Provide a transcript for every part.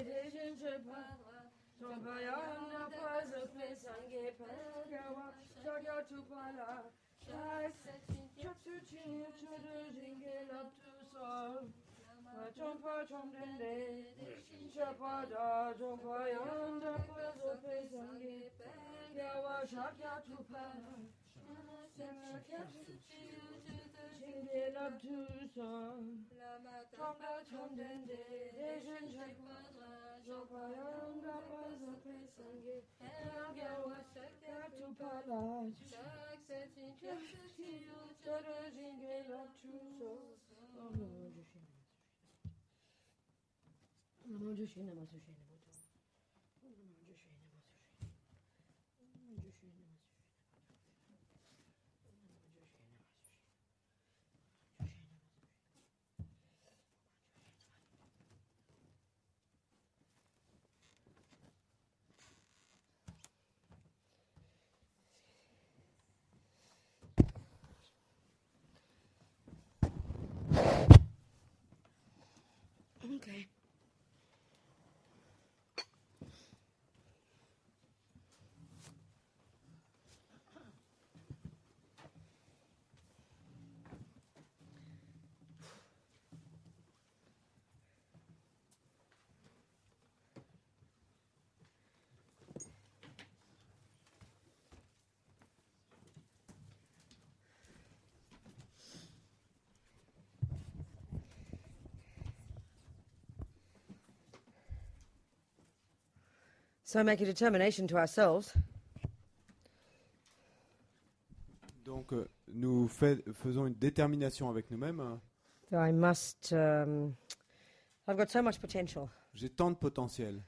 Dejin Chepara, Chompayanda Paza Pesange Pagawa, Shagya Tupala, Shai Setin, Chapsuchin, Chudujinge up to Sol. Chompa Chomdende, Chapada, Chompayanda Paza Pesange Pagawa, Shagya Tupala. Jingle up to song, Tonga Chomdende, Asian Chapada, Jopayanga Paza Pesange, Elgawa Shaka to Pala, Shak Setting Chapsuchi, Chada Jingle up to song. Oh no, Jushina Masushina. Okay. So make a determination to ourselves. Donc, nous faisons une détermination avec nous-mêmes. So I must. I've got so much potential. J'ai tant de potentiel.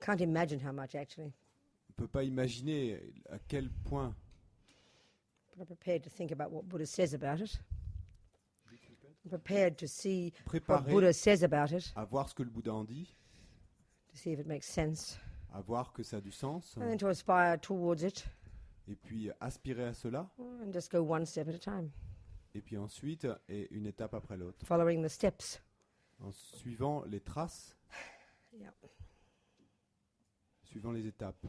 Can't imagine how much, actually. On ne peut pas imaginer à quel point. But I'm prepared to think about what Buddha says about it. I'm prepared to see what Buddha says about it. À voir ce que le Bouddha en dit. To see if it makes sense. À voir que ça a du sens. And then to aspire towards it. Et puis aspirer à cela. And just go one step at a time. Et puis ensuite, et une étape après l'autre. Following the steps. En suivant les traces. Yeah. Suivant les étapes.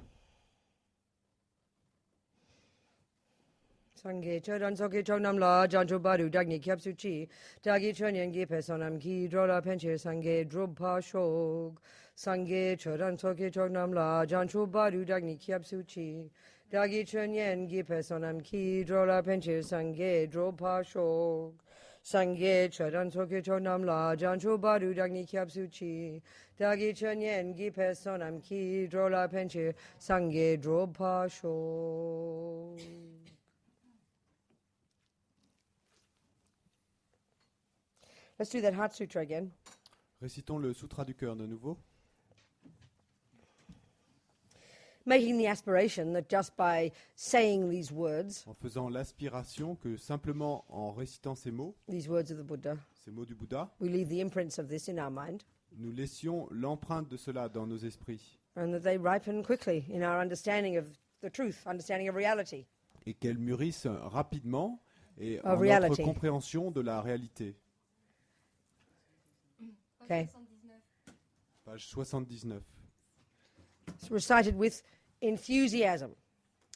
Sangye chodan soke chonam la jancho badu dagni kyapsu chi dagi chonyan gi pesonam ki drola penche sangye drobpa shog sangye chodan soke chonam la jancho badu dagni kyapsu chi dagi chonyan gi pesonam ki drola penche sangye drobpa shog sangye chodan soke chonam la jancho badu dagni kyapsu chi dagi chonyan gi pesonam ki drola penche sangye drobpa shog. Let's do that Heart Sutra again. Récitons le Sutra du cœur de nouveau. Making the aspiration that just by saying these words, en faisant l'aspiration que simplement en récitant ces mots, these words of the Buddha, ces mots du Bouddha, we leave the imprints of this in our mind, nous laissions l'empreinte de cela dans nos esprits. And that they ripen quickly in our understanding of the truth, understanding of reality. Et qu'elles mûrissent rapidement et Of en reality. notre compréhension de la réalité. Okay. Page 79. It's recited with enthusiasm.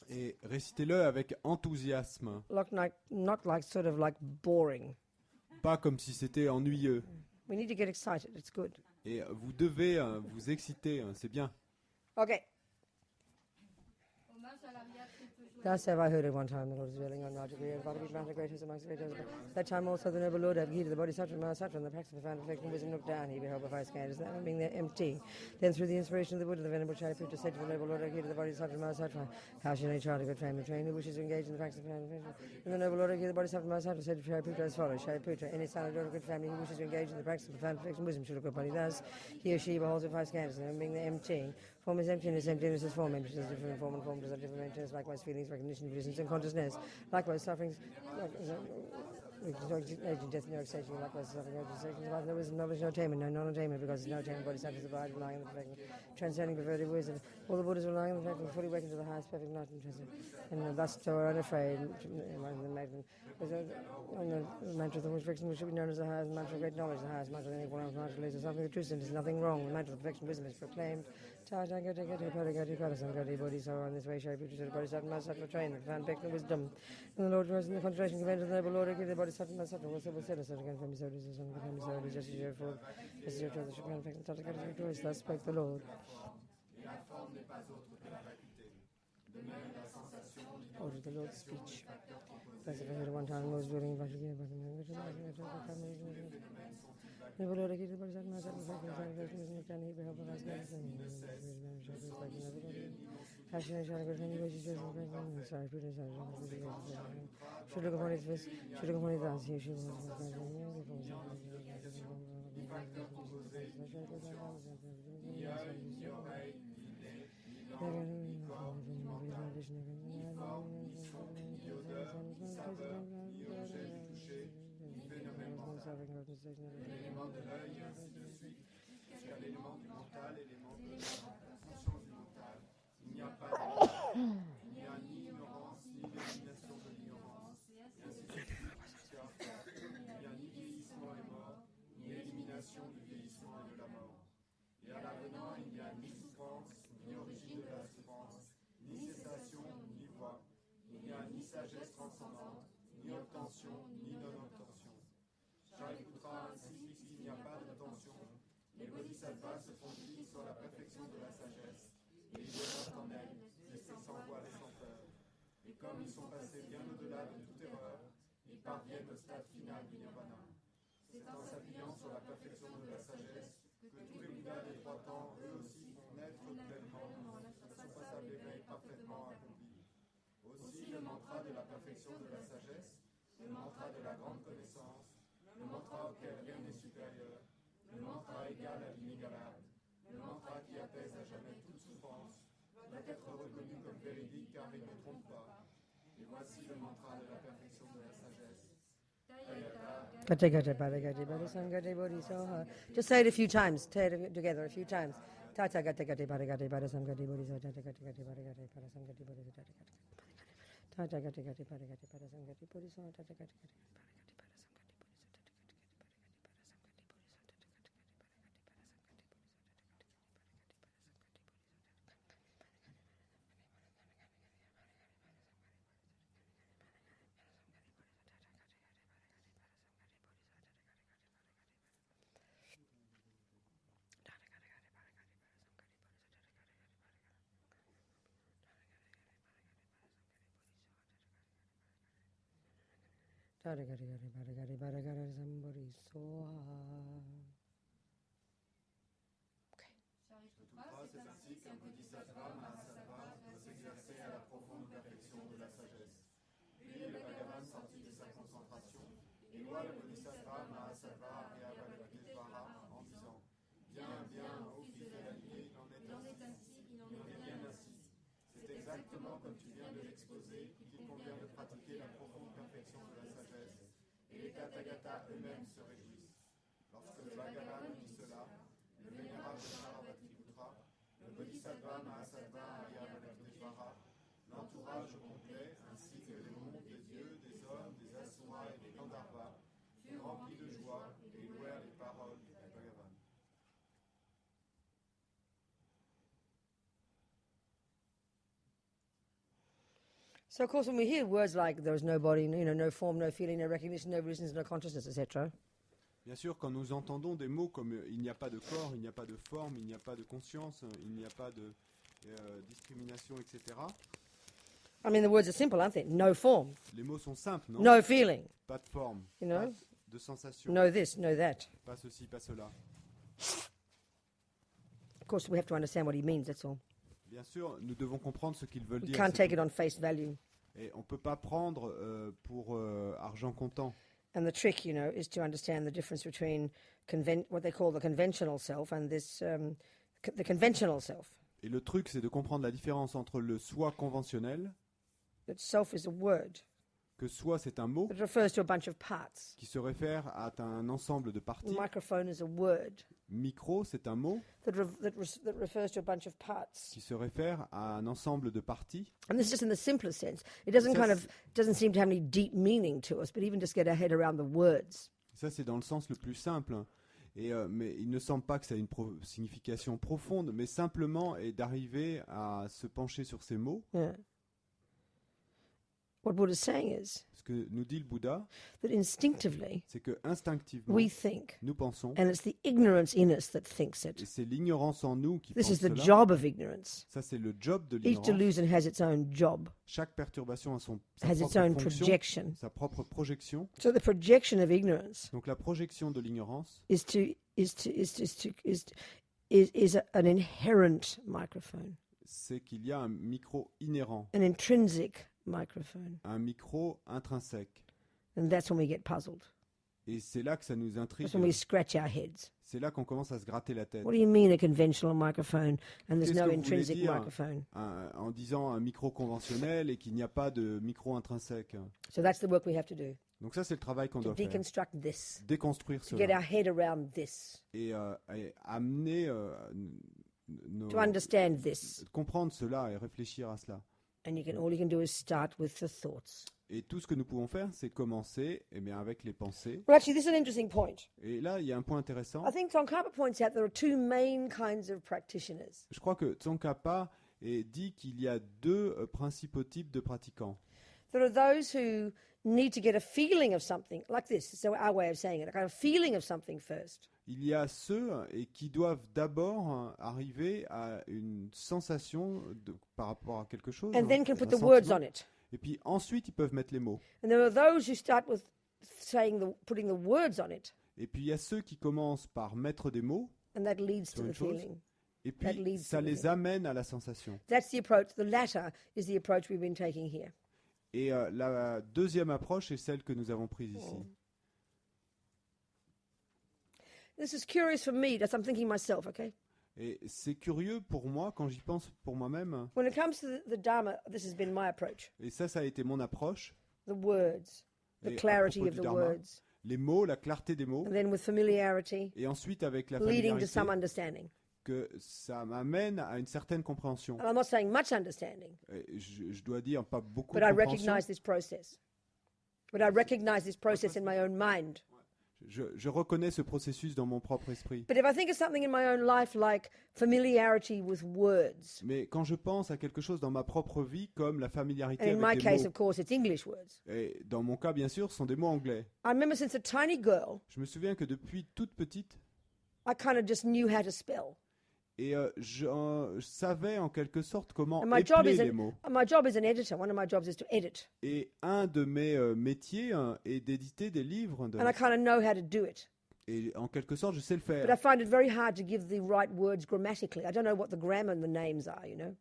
Et récitez-le avec enthousiasme. Not like sort of like boring. Pas comme si c'était ennuyeux. We need to get excited. It's good. Et vous devez vous exciter, c'est bien. Okay. Thus have I heard at one time the Lord is dwelling on large degree, and Father be granted greatest amongst the greatest. That time also the noble Lord have heeded the Bodhisattva and Mahasattva, and the practice of profound reflection wisdom looked down, he beheld before his scandals, that being there empty. Then through the inspiration of the Buddha, the Venerable Shariputra said to the noble Lord have heeded the Bodhisattva and Mahasattva, how shall they chart a good frame of train who wishes to engage in the practice of profound reflection? And the noble Lord have heeded the Bodhisattva and Mahasattva said to Shariputra as follows, Shariputra, any son or daughter of good family who wishes to engage in the practice of profound reflection wisdom should look upon it thus, he or she beholds before his scandals, and being there empty. Form is emptiness, emptiness is form, emptiness is different form, and form does not different emptiness, likewise feelings, recognition, visions, and consciousness, likewise sufferings, aging death, no extension, likewise suffering, urgent sections, no wisdom, knowledge, no attainment, no non-attainment, because no attainment, bodhisattvas abide, relying on the perfect, transcending perverted wisdom. All the Buddhas relying on the perfect, fully awakened to the highest perfect light and transcend, and thus so are unafraid. On the mantra of the perfection, which should be known as the highest mantra of great knowledge, the highest mantra of any one mantra leads to something of truth, and there's nothing wrong. The mantra of perfection wisdom is proclaimed. Tata gati gati pada gati pada samgati bodhisattva on this way, Shari Puja Bodhisattva Mahasattva train, the found perfect wisdom. And the Lord was in the concentration convent of the noble Lord, the Bodhisattva Mahasattva will said us again from his orders, and become his orders, just as you have told, as you have told the Supreme Perfect, Tata gati victorious, thus spoke the Lord. Order the Lord's speech. Thus if I heard one time, most willing, but again, but the Lord gave the Bodhisattva Mahasattva, and he beheld the last days, Hashem and Shana Gurkhani was just sorry, Putin, should look upon his face, should look upon his eyes, here she was. L'élément de l'œil et ainsi de suite, jusqu'à l'élément du mental, l'élément de la conscience du mental. Il n'y a pas de il n'y a ni ignorance, ni élimination de l'ignorance, et ainsi de suite. Il n'y a ni vieillissement et mort, ni élimination du vieillissement et de la mort. Et à l'avenant, il n'y a ni souffrance, ni origine de la souffrance, ni cessation, ni voie. Il n'y a ni sagesse transcendante, ni obtention, ni non-obtention. Shariputra insiste qu'il n'y a pas d'obtention. Les bodhisattvas se fondent sur la perfection de la sagesse, et ils demeurent en elle, laissés sans voile et sans peur. Et comme ils sont passés bien au-delà de toute erreur, ils parviennent au stade final du nirvana. C'est en s'appuyant sur la perfection de la sagesse que tous les Bouddhas des trois temps, eux aussi, font naître pleinement ce passage d'éveil parfaitement accompli. Aussi, le mantra de la perfection de la sagesse, le mantra de la grande connaissance, le mantra auquel rien n'est supérieur, le mantra égal à l'inégalable, le mantra qui apaise à jamais toute souffrance, doit être reconnu comme véridique car il ne trompe pas. Et voici le mantra de la perfection de la sagesse. Just say it a few times, say it together a few times. Tata gati gati pada gati pada samgati bodhisattva, tata gati gati pada gati pada samgati bodhisattva, tata gati gati pada gati pada samgati bodhisattva, tata gati gati pada gati. Tata gati gati pada gati pada gati somebody soha. C'est ainsi qu'un bodhisattva Mahasattva doit s'exercer à la profonde perfection de la sagesse. Puis le Bhagavan sortit de sa concentration et loua le bodhisattva Mahasattva et Avalokiteshvara en disant: Bien, bien, ô fils de la nuit, il en est ainsi, il en est bien ainsi. C'est exactement comme tu viens de l'exposer qu'il convient de pratiquer la profonde perfection de la sagesse, et les Tathagatas eux-mêmes se réjouissent. Lorsque le Bhagavan dit cela, le vénérable Sarvatiputra, le bodhisattva Mahasattva et Avalokiteshvara, l'entourage complet ainsi que les mondes des dieux, des hommes, des asuras et des gandharvas furent remplis de joie et louèrent les paroles du Bhagavan. So, of course, when we hear words like there is no body, no form, no feeling, no recognition, no resistance, no consciousness, etc., Bien sûr, quand nous entendons des mots comme il n'y a pas de corps, il n'y a pas de forme, il n'y a pas de conscience, il n'y a pas de discrimination, etc., I mean, the words are simple, aren't they? No form, les mots sont simples, non? no feeling, Pas de forme, You know? pas de sensation, no this, no that. pas ceci, pas cela. Of course, we have to understand what he means, that's all. Bien sûr, nous devons comprendre ce qu'ils veulent We dire. can't c'est take tout. it on face value. Et on ne peut pas prendre pour argent comptant. And the trick, is to understand the difference between what they call the conventional self and this, the conventional self. Et le truc, c'est de comprendre la différence entre le soi conventionnel, That self is a word. que soit c'est un mot that refers to a bunch of parts. qui se réfère à un ensemble de parties. Microphone is a word Micro, c'est un mot that refers to a bunch of parts. qui se réfère à un ensemble de parties. And this is just in the simplest sense. It doesn't seem to have any deep meaning to us, but even just get our head around the words. Ça, c'est dans le sens le plus simple. Mais il ne semble pas que ça ait une signification profonde, mais simplement est d'arriver à se pencher sur ces mots. Yeah. What Buddha's saying is Ce que nous dit le Bouddha, that instinctively c'est que instinctivement, we think, nous pensons, and it's the ignorance in us that thinks et it. c'est l'ignorance en nous qui This pense is the cela. job of ignorance. Ça, c'est le job de Each l'ignorance. delusion has its own job, Chaque perturbation a sa has its propre own fonction, projection. sa propre projection. So the projection of ignorance Donc la projection de l'ignorance, is an inherent microphone, c'est qu'il y a un micro inhérent, an intrinsic microphone. un micro intrinsèque. And that's when we get puzzled. Et c'est là que ça nous intrigue. That's when we scratch our heads. C'est là qu'on commence à se gratter la tête. What do you mean a conventional microphone and there's Qu'est-ce no que vous voulez intrinsic dire microphone? En disant un micro conventionnel et qu'il n'y a pas de micro intrinsèque. So that's the work we have to do, Donc ça, c'est le travail qu'on to doit faire. deconstruct this, Déconstruire to get cela our head around this, et amener, to understand this. comprendre cela et réfléchir à cela. And all you can do is start with the thoughts. Et tout ce que nous pouvons faire, c'est commencer avec les pensées. Well, actually, this is an interesting point. Et là, il y a un point intéressant. I think Tsongkhapa points out there are two main kinds of practitioners. Je crois que Tsongkhapa dit qu'il y a deux principaux types de pratiquants. There are those who need to get a feeling of something, like this, so our way of saying it, a kind of feeling of something first. Il y a ceux qui doivent d'abord arriver à une sensation par rapport à quelque chose. And then can un put the words sentiment. on it. Et puis ensuite, ils peuvent mettre les mots. And there are those who start with putting the words on it, Et puis il y a ceux qui commencent par mettre des mots, and that leads sur to une the chose, feeling. et That puis leads ça to the les feeling. amène à la sensation. That's the approach. The latter is the approach we've been taking here. Et la deuxième approche est celle que nous avons prise ici. This is curious for me, as I'm thinking myself, okay? Et c'est curieux pour moi, quand j'y pense pour moi-même, When it comes to the Dharma, this has been my approach. et ça a été mon approche, The words, the Et à clarity propos of du the Dharma, words, les mots, la clarté des mots, and then with familiarity, et ensuite avec la leading to familiarité, some understanding. que ça m'amène à une certaine compréhension. And I'm not saying much understanding, Et je dois dire pas beaucoup but de I compréhension. recognize this process. But I recognize this process in my own mind. Je reconnais ce processus dans mon propre esprit. But if I think of something in my own life like familiarity with words, Mais quand je pense à quelque chose dans ma propre vie, comme la familiarité and in my avec des case, mots, of course, it's English words. et dans mon cas, bien sûr, ce sont des mots anglais. I remember since a tiny girl, Je me souviens que depuis toute petite, I kind of just knew how to spell. et je savais en quelque sorte comment And my job épeler is les mots. my job as an editor. One of my jobs is to edit, Et un de mes métiers est d'éditer des livres. and I kind of know how to do it. Et en quelque sorte, je sais le But I faire. find it very hard to give the right words grammatically. I don't know what the grammar and the names are, you know,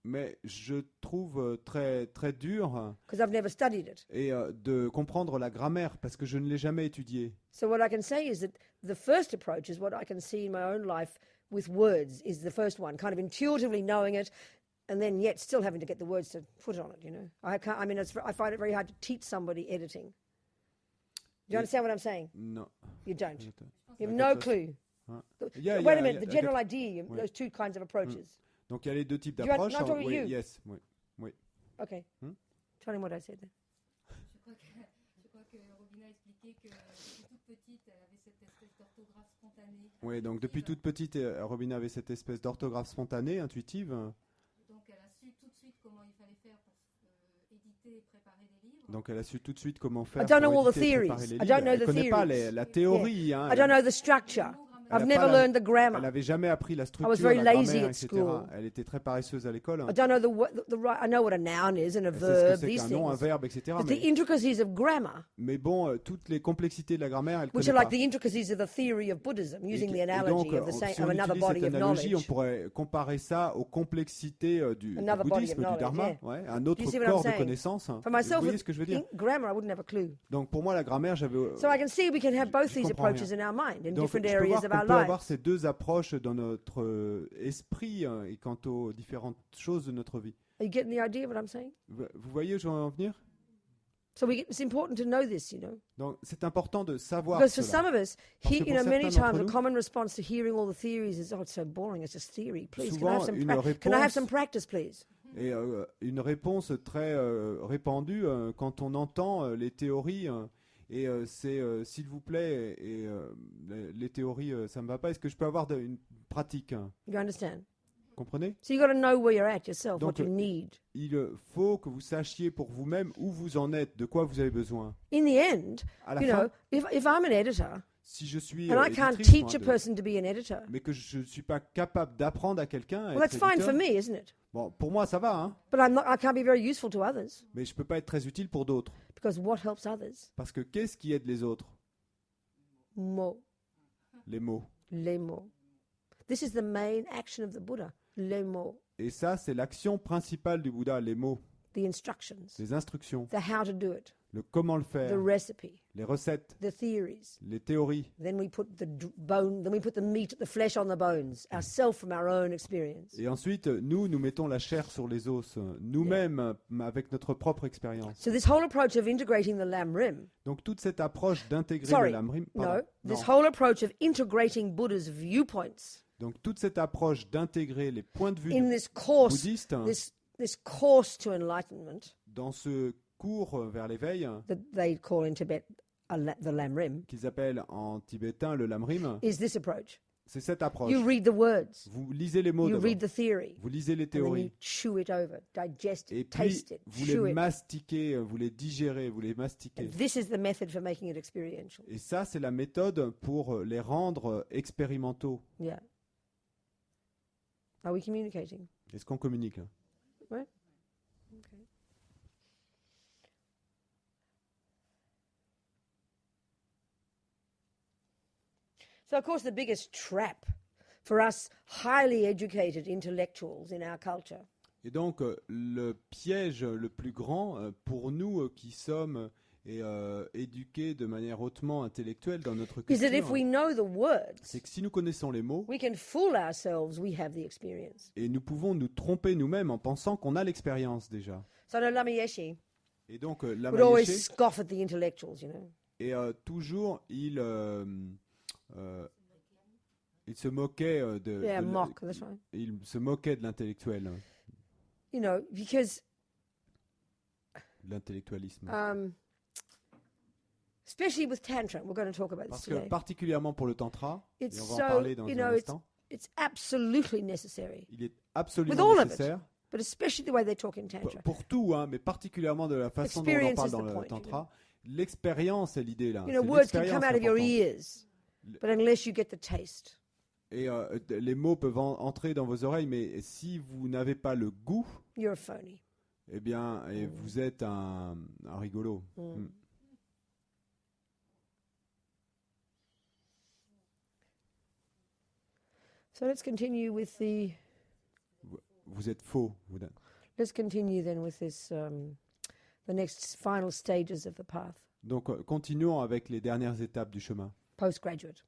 Mais je trouve très, très dur because I've never studied it. de comprendre la grammaire parce que je ne l'ai jamais étudiée. So what I can say is that the first approach is what I can see in my own life with words is the first one, kind of intuitively knowing it, and then yet still having to get the words to put on it. You know, I find it very hard to teach somebody editing. Do you understand what I'm saying? Non. You don't. Attends. You have no clue. Hein. Wait a minute. The general idea, Oui. those two kinds of approaches. Donc il y a les deux types You d'approches. want- not talking Oui, you. yes, oui. Okay. Hmm? Tell him what I said then. Je crois que Robina a expliqué que depuis toute petite, elle avait cette espèce d'orthographe spontanée. Oui, donc depuis toute petite, Robina avait cette espèce d'orthographe spontanée, intuitive. Donc elle a su tout de suite comment il fallait faire pour éditer et préparer des livres. Donc elle a su tout de suite comment faire don't know pour all the éditer et theories. préparer les I don't livres. know Elle the connaît pas theories. la théorie. Hein. I don't know the structure. I've Elle a never pas la- learned the Elle grammar. n'avait jamais appris la structure, was very la lazy grammaire, at etc. school. Elle était très paresseuse à l'école. I don't know the right. I know what a noun is and a Elle sait ce verb, que c'est these qu'un nom, un things. verbe, etc. But the intricacies of grammar, Mais bon, toutes les complexités de la grammaire, elle which connaît are like pas. the intricacies of the theory of Buddhism, using the Et donc, analogy of si of on another utilise body cette of analogie, on knowledge. pourrait comparer ça aux complexités du Another body bouddhisme, of du dharma, knowledge, ouais, un autre Do you see what I'm corps de saying? connaissances. For Vous myself, voyez ce que je veux dire? grammar, I wouldn't have a clue. Donc pour moi, la grammaire, j'avais... So I can see we can have both je these comprends approaches rien. in our mind, in Donc je different peux areas voir of qu'on our peut avoir lives. ces deux approches dans notre esprit et quant aux différentes choses de notre vie. Are you getting the idea of what I'm saying? Vous voyez où je veux en venir? So it's important to know this, Donc c'est important de savoir Because for cela. some of us, Parce que pour many certains d'entre times a nous, common response to hearing all the theories is, oh, it's so boring, it's just theory. Please, souvent, can une I have réponse- some practice, please? Et une réponse très répandue quand on entend les théories, c'est s'il vous plaît, les théories, ça me va pas, est-ce que je peux avoir une pratique? You understand? Comprenez? So you've got to know where you're at yourself, Donc, what you need. Il faut que vous sachiez pour vous-même où vous en êtes, de quoi vous avez besoin. In the end, À la you fin, know, if I'm an editor si je suis and I can't éditrice, teach a moi, person to be an editor, mais que je ne suis pas capable d'apprendre à quelqu'un à well, être that's fine for éditeur, me, isn't it? bon, pour moi ça va, hein, But I can't be very useful to others mais je peux pas être très utile pour d'autres. because what helps others? Parce que qu'est-ce qui aide les autres? Mo, Les mots. les mots. This is the main action of the Buddha, les mots, Et ça, c'est l'action principale du Bouddha, les mots, the instructions, les instructions, the how to do it, le comment le the faire, recipe, les recettes, the theories. les théories. Then we put then we put the meat, the flesh on the bones, ourselves from our own experience. Et ensuite, nous mettons la chair sur les os, nous-mêmes, avec notre propre expérience. So this whole approach of integrating the Lam Rim, Donc toute cette approche d'intégrer sorry, le lamrim, no, this whole approach of integrating Buddha's viewpoints donc toute cette approche d'intégrer les points de vue in this course, bouddhistes this course to enlightenment dans ce cours vers l'éveil, that they call in Tibet the Lam Rim, qu'ils appellent en tibétain le lamrim, is this approach. c'est cette approche. You read the words, Vous lisez les mots you d'abord, read the theory, vous lisez les and then you théories, chew it over, digest et it, puis taste it, vous chew les it. mastiquez, vous les digérez, vous les mastiquez. And this is the method for making it experiential. Et ça, c'est la méthode pour les rendre expérimentaux. Yeah. Are we communicating? Est-ce qu'on communique là? Right? Okay. So, of course, the biggest trap for us highly educated intellectuals in our culture Et donc, le piège le plus grand pour nous qui sommes éduqués de manière hautement intellectuelle dans notre is that if culture, we know the words, c'est que si nous connaissons les mots, we can fool ourselves we have the experience. et nous pouvons nous tromper nous-mêmes en pensant qu'on a l'expérience déjà. So, no, Lama Yeshe Et donc, Lama would always Yeshe, scoff at the intellectuals, et toujours, il se moquait Yeah, mock, that's right. il se moquait de l'intellectuel, Because de l'intellectualisme. especially with Tantra, we're going to talk about this Parce que today. particulièrement pour le tantra, et It's on va en so, parler dans un it's instant, absolutely necessary, il est With absolument all of it. nécessaire but especially the way they talk in Tantra. pour tout, hein, mais particulièrement de la façon dont on en Experience parle is dans the le point, tantra. L'expérience est l'idée là. You know, C'est words can l'expérience come out of your l'important. ears, but unless you get the taste, Et les mots peuvent entrer dans vos oreilles, mais si vous n'avez pas le goût, you're a phony. eh bien, vous êtes un rigolo. Mm. So let's continue with Vous êtes faux. let's continue then with this the next final stages of the path, Donc, continuons avec les dernières étapes du chemin. postgraduate.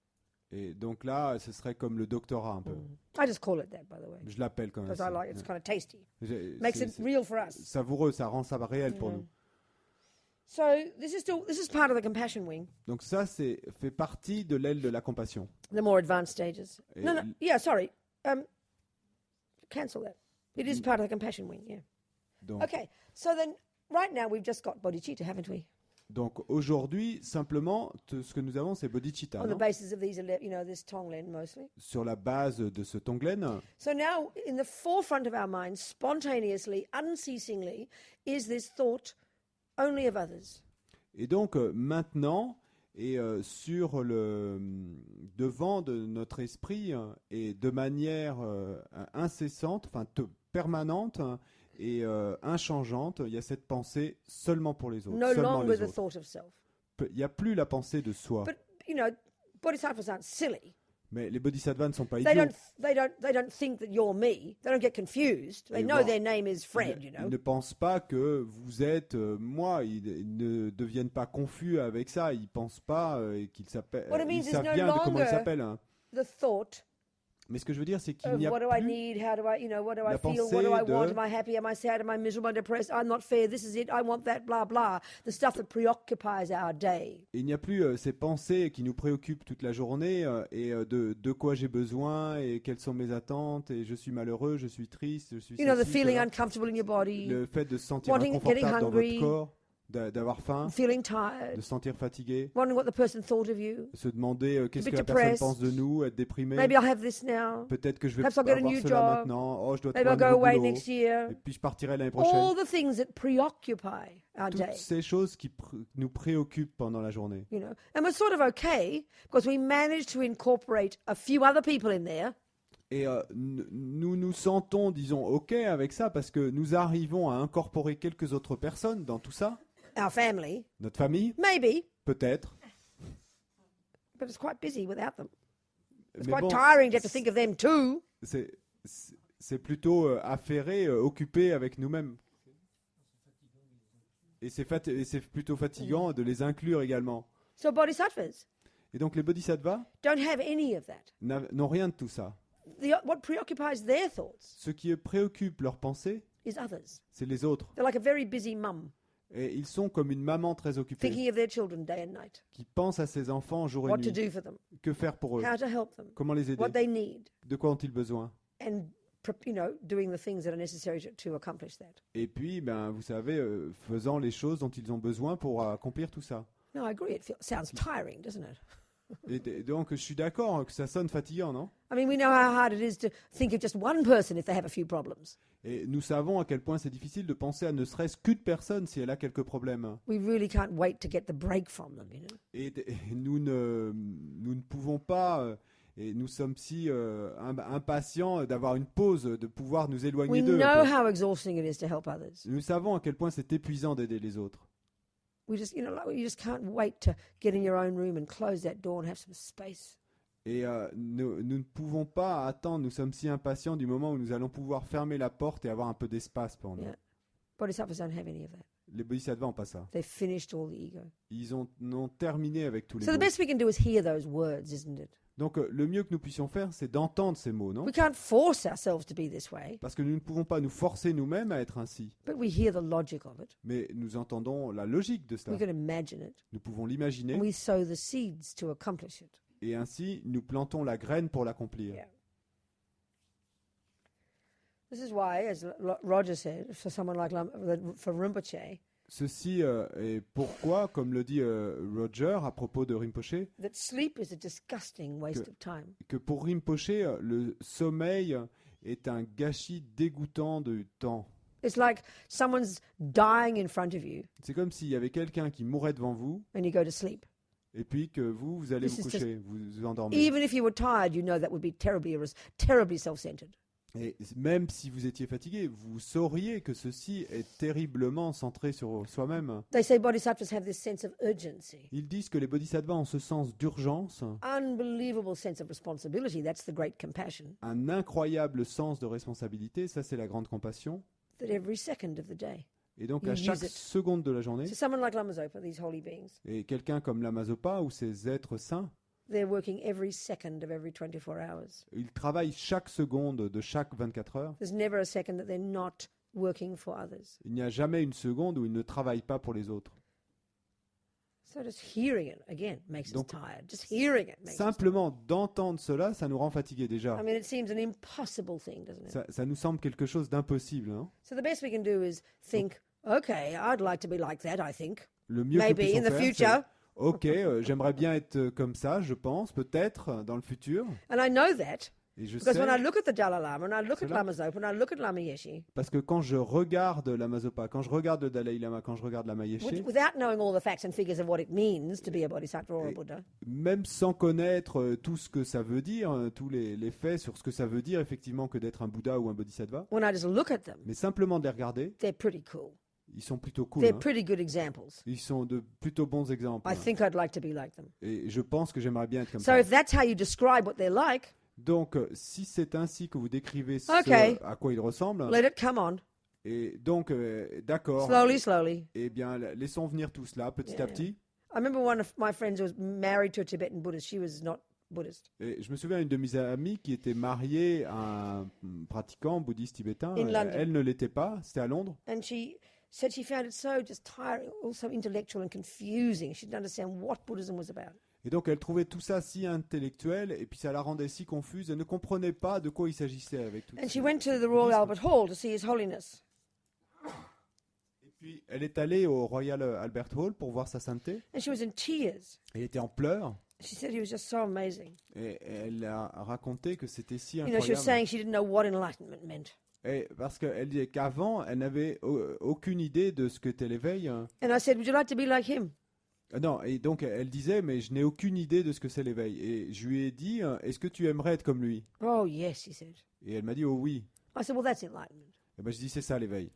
Et donc là, ce serait comme le doctorat un peu. I just call it that, by the way, Je l'appelle comme because ça. I like it's kind of tasty. C'est Makes it real for us. savoureux, ça rend ça réel pour nous. So this is part of the compassion wing, Donc ça, fait partie de l'aile de la compassion. the more advanced stages. Et No, yeah, sorry. Cancel that. It is part of the compassion wing, yeah. Donc, Okay, so then right now we've just got bodhicitta, haven't we? donc aujourd'hui, simplement, ce que nous avons, c'est bodhicitta, On the non? basis of these, this Tonglen mostly. Sur la base de ce tonglen. So now, in the forefront of our minds, spontaneously, unceasingly, is this thought only of others. Et donc maintenant, et sur le devant de notre esprit et de manière incessante, enfin permanente et inchangeante, il y a cette pensée seulement pour les autres. No Seulement longer les the autres. thought of self. Il n'y a plus la pensée de soi. But bodhisattvas aren't silly. Mais les bodhisattvas ne sont pas They idiots. don't think that you're me. They don't get confused. They Ils know vont- their name is Fred. Ils ne pensent pas que vous êtes moi. Ils ne deviennent pas confus avec ça. Ils pensent pas qu'ils s'appellent. What it means Ils is savent no bien de comment ils longer- s'appellent. Hein. The thought Mais ce que je veux dire, c'est qu'il Of n'y a what do I plus need? How do I, what do I la feel? What do I pensée want? de- Am I happy? Am I sad? Am I miserable? Am I depressed? I'm not fair. This is it. I want that. Blah blah. The stuff that preoccupies our day. il n'y a plus ces pensées qui nous préoccupent toute la journée et de quoi j'ai besoin et quelles sont mes attentes et je suis malheureux, je suis triste, je suis You know, the ceci, feeling cela. uncomfortable in your body, Le fait de se sentir wanting- getting inconfortable dans hungry, votre corps, d'avoir faim, feeling de tired, se sentir fatigué, wondering what the person thought of you. se demander qu'est-ce bit que la personne depressed. pense de nous, être déprimé. Maybe I'll have this now. Peut-être que je vais Perhaps pas I'll get a avoir new cela job. maintenant. Oh, je dois Maybe trouver I'll go un nouveau away boulot. next year. Et puis je partirai l'année prochaine. All the things that preoccupy our Toutes day. ces choses qui nous préoccupent pendant la journée. And we're sort of okay because we managed to incorporate a few other people in there. Et nous nous sentons, disons, OK avec ça parce que nous arrivons à incorporer quelques autres personnes dans tout ça. Our family, Notre famille, maybe, peut-être. but it's quite busy without them. It's Mais quite bon, tiring to have to think of them too. c'est plutôt affairé, occupé avec nous-mêmes. Et c'est plutôt fatigant de les inclure également. So bodhisattvas Et donc les bodhisattvas don't have any of that. n'ont rien de tout ça. What preoccupies their thoughts Ce qui préoccupe leurs pensées, is others. c'est les autres. They're like a very busy mum, Et ils sont comme une maman très occupée, thinking of their children day and night, qui pense à ses enfants jour et what to nuit. do for them, Que faire pour eux? how to help them, Comment les aider? what they need, De quoi ont-ils besoin? and doing the things that are necessary to accomplish that. Et puis, ben, vous savez, faisant les choses dont ils ont besoin pour accomplir tout ça. No, I agree. It sounds tiring, doesn't it? Et donc, je suis d'accord que ça sonne fatigant, non? I mean, we know how hard it is to think of just one person if they have a few problems. Et nous savons à quel point c'est difficile de penser à ne serait-ce qu'une personne si elle a quelques problèmes. We really can't wait to get the break from them, Et nous ne pouvons pas, et nous sommes si impatients d'avoir une pause, de pouvoir nous éloigner We d'eux. know un peu. how exhausting it is to help others. Nous savons à quel point c'est épuisant d'aider les autres. We just, you just can't wait to get in your own room and close that door and have some space. Et nous ne pouvons pas attendre, nous sommes si impatients du moment où nous allons pouvoir fermer la porte et avoir un peu d'espace pour nous. Yeah. Bodhisattvas don't have any of that. Les bodhisattvas n'ont pas ça. They've finished all the ego. Ils ont terminé avec tous les So the mots. best we can do is hear those words, isn't it? Donc le mieux que nous puissions faire, c'est d'entendre ces mots, non? We can't force ourselves to be this way, Parce que nous ne pouvons pas nous forcer nous-mêmes à être ainsi. but we hear the logic of it. Mais nous entendons la logique de We cela. can imagine it. Nous pouvons l'imaginer And we sow the seeds to accomplish it. et ainsi nous plantons la graine pour l'accomplir. Yeah. This is why, as Roger said, for someone like for Rinpoche, Ceci est pourquoi, comme le dit Roger à propos de Rinpoche, that sleep is a disgusting waste of time. que pour Rinpoche, le sommeil est un gâchis dégoûtant de temps. It's like someone's dying in front of you C'est comme s'il y avait quelqu'un qui mourait devant vous and you go to sleep. et puis que vous allez This vous is coucher, vous endormez. Even if you were tired, you know that would be terribly self-centered. Et même si vous étiez fatigué, vous sauriez que ceci est terriblement centré sur soi-même. They say bodhisattvas have this sense of urgency, Ils disent que les bodhisattvas ont ce sens d'urgence, unbelievable sense of responsibility. That's the great compassion. un incroyable sens de responsabilité, ça c'est la grande compassion. That every second of the day. Et donc You à chaque use it. seconde de la journée, So someone like Lama Zopa, these holy beings, et quelqu'un comme Lama Zopa ou ces êtres saints, they're working every second of every 24 hours. ils travaillent chaque seconde de chaque 24 heures. There's never a second that they're not working for others. Il n'y a jamais une seconde où ils ne travaillent pas pour les autres. So just hearing it again makes us Donc, tired. Just hearing it makes us Simplement d'entendre cela, ça nous rend fatigués déjà. I mean, it seems an impossible thing, doesn't it? Ça nous semble quelque chose d'impossible. Hein. So the best we can do is think, okay, I'd like to be like that, I think. Le mieux que nous Maybe puissions in the faire, future. c'est, ok, j'aimerais bien être comme ça, je pense, peut-être dans le futur. And I know that Et je because when I sais, look at the Dalai Lama and I look at Cela. Lama Zopa and I look at Lama Yeshe, parce que quand je regarde Lama Zopa, quand je regarde le Dalai Lama, quand je regarde Lama Yeshe, without knowing all the facts and figures of what it means to be a bodhisattva or a Buddha, même sans connaître tout ce que ça veut dire, tous les faits sur ce que ça veut dire effectivement que d'être un Bouddha ou un Bodhisattva, when I just look at them, mais simplement de les regarder, they're pretty cool. ils sont plutôt cool. They're Hein. pretty good examples. Ils sont de plutôt bons exemples. I think I'd like to be like them. Et je pense que j'aimerais bien être comme So ça. if that's how you describe what they're like, Donc, si c'est ainsi que vous décrivez ce Ok. à quoi ils ressemblent, let it come on. et donc, d'accord, Slowly, slowly. eh bien, laissons venir tout cela petit à Yeah. petit. I remember one of my friends who was married to a Tibetan Buddhist. She was not Buddhist. Et je me souviens d'une de mes amies qui était mariée à un pratiquant bouddhiste tibétain. In London. Elle ne l'était pas, c'était à Londres. And she said she found it so just tiring, also intellectual and confusing. She didn't understand what Buddhism was about. Et donc elle trouvait tout ça si intellectuel et puis ça la rendait si confuse. Elle ne comprenait pas de quoi il s'agissait avec tout And she ça. went to the Royal Albert Hall to see His Holiness. Et puis elle est allée au Royal Albert Hall pour voir sa sainteté. And she was in tears. Elle était en pleurs She said he was just so amazing. et elle a raconté que c'était si You know, she was incroyable. saying she didn't know what enlightenment meant. Et parce qu'elle disait qu'avant, elle n'avait aucune idée de ce qu'était l'éveil. And I said, would you like to be like him? Non, et donc elle disait, mais je n'ai aucune idée de ce que c'est l'éveil. Et je lui ai dit, est-ce que tu aimerais être comme lui? Oh, yes, he said. Et elle m'a dit, oh oui. I said, well, that's enlightenment. Et ben je dis, c'est ça l'éveil.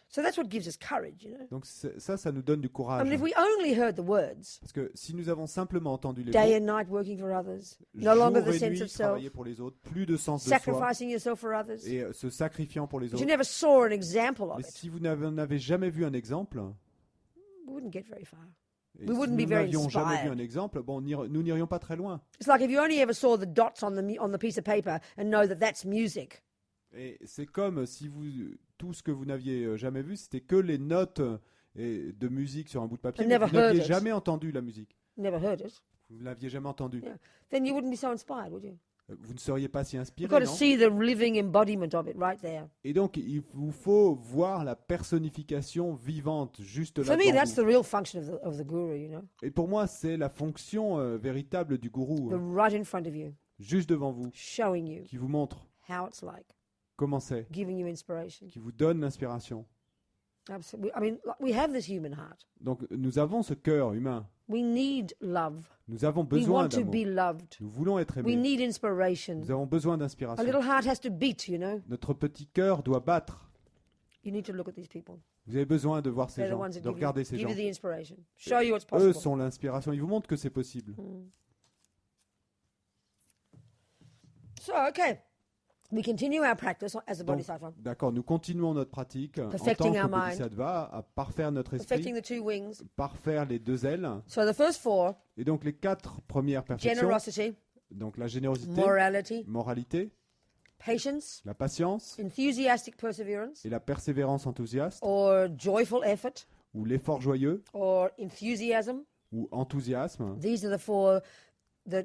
So that's what gives us courage, you know. Donc ça nous donne du I courage. mean, if we only heard the words, Parce que si nous avons simplement entendu les day mots, and night working for others, no jour longer the et sense nuit, of self, travailler pour les autres, plus de sens de soi, sacrificing yourself for others, et se sacrifiant pour les but autres. you never saw an example of Mais it, si vous n'avez jamais vu un exemple, we wouldn't get very far. et We si wouldn't nous be very n'avions jamais vu inspired. un exemple, bon, nous n'irions pas très loin. It's like if you only ever saw the dots on the piece of paper and know that that's music. Et c'est comme si tout ce que vous n'aviez jamais vu, c'était que les notes de musique sur un bout de papier, I mais never vous n'aviez heard it. jamais entendu la musique. Never heard it. Vous ne l'aviez jamais entendu. Yeah. Then you wouldn't be so inspired, would you? Vous ne seriez pas si You've inspiré, got to non? see the living embodiment of it right there. Et donc, il vous faut voir la personnification vivante juste là For me, devant that's vous. the real function of the guru, you know, Et pour moi, c'est la fonction véritable du gourou, right in front of you, juste devant vous, showing you qui vous montre how it's like, comment c'est, giving you inspiration. qui vous donne l'inspiration. Absolutely. I mean, we have this human heart. Donc, nous avons ce cœur humain. We need love. Nous avons We besoin want to d'amour. be loved. Nous voulons être We aimés. need inspiration. Nous avons besoin A d'inspiration. little heart has to beat, you know. Notre petit cœur doit battre. You need to look at these people. Vous avez besoin de voir ces They're the gens, ones that de regarder ces give gens. you the inspiration. Show you what's Eux possible. sont l'inspiration. Ils vous montrent que c'est possible. So, okay. We continue our practice as a Donc, bodhisattva, d'accord, nous continuons notre pratique en Perfecting tant our que mind. bodhisattva à parfaire notre perfecting esprit, the two wings. parfaire les deux ailes. So the first four, Et donc les 4 premières perfections, generosity, donc la générosité, morality, moralité, patience, la patience enthusiastic perseverance, et la persévérance enthousiaste, or joyful effort, ou l'effort joyeux, or enthusiasm. ou enthousiasme. These are the four that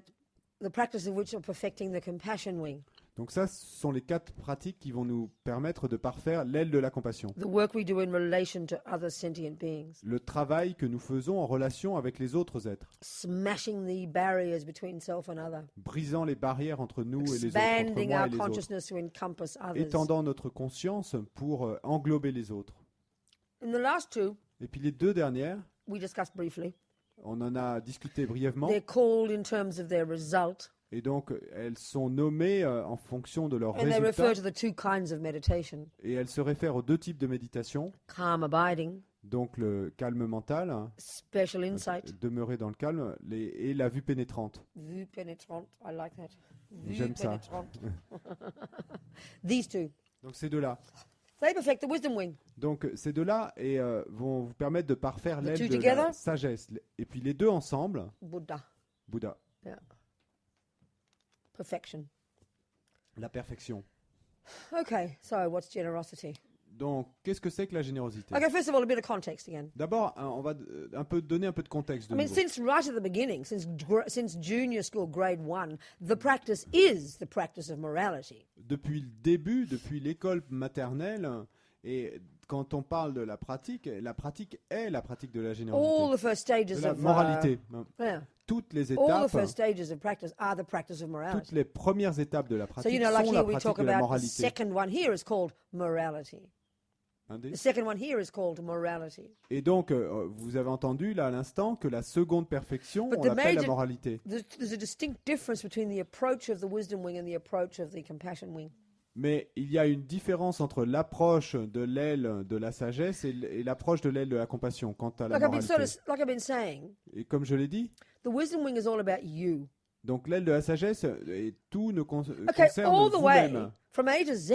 the practice of which are perfecting the compassion wing. Donc ça, ce sont les 4 pratiques qui vont nous permettre de parfaire l'aile de la compassion. The work we do in relation to other sentient beings, Le travail que nous faisons en relation avec les autres êtres, smashing the barriers between self and other, brisant les barrières entre nous et les autres, entre expanding moi our et les autres, consciousness to encompass others. étendant notre conscience pour englober les autres. In the last two, Et puis les 2 dernières, we discussed briefly. on en a discuté brièvement, They're called in terms of their result, et donc elles sont nommées en fonction de leur and they refer résultat, to the two kinds of meditation: et elles se réfèrent aux 2 types de méditation, calm abiding, donc le calme mental, special insight, demeurer dans le calme, et la vue pénétrante. vue pénétrante. I like that. Vue J'aime ça. pénétrante. These two, Donc ces 2-là. they perfect the wisdom wing. Donc ces 2-là vont vous permettre de parfaire The l'aile two de together? la sagesse. Et puis les 2 ensemble, Buddha, Bouddha, perfection. la perfection. Okay, so what's generosity? Donc qu'est-ce que c'est que la générosité? Okay, first of all, a bit of context again. D'abord, on va donner un peu de contexte de I mean, nouveau. since right at the beginning, since junior school, grade 1, the practice is the practice of morality. Depuis le début, depuis l'école maternelle, et quand on parle de la pratique est la pratique de la All générosité, the first stages de la of moralité. yeah, Toutes les all the étapes, first stages of practice are the practice of toutes morality. les premières étapes de la So pratique you know, like sont here la we pratique talk de la about the moralité. second one here is called morality. Un des- The second one here is called morality. Et donc, vous avez entendu là à l'instant que la seconde perfection, But on the l'appelle la major- moralité. There's a distinct difference between the approach of the wisdom wing and the approach of the compassion wing. Mais il y a une différence entre l'approche de l'aile de la sagesse et l'approche de l'aile de la compassion quant à la moralité. Like I've been saying, Et comme je l'ai dit, the wisdom wing is all about you. donc l'aile de la sagesse et tout ne Okay, concerne all the way vous-même. from A to Z,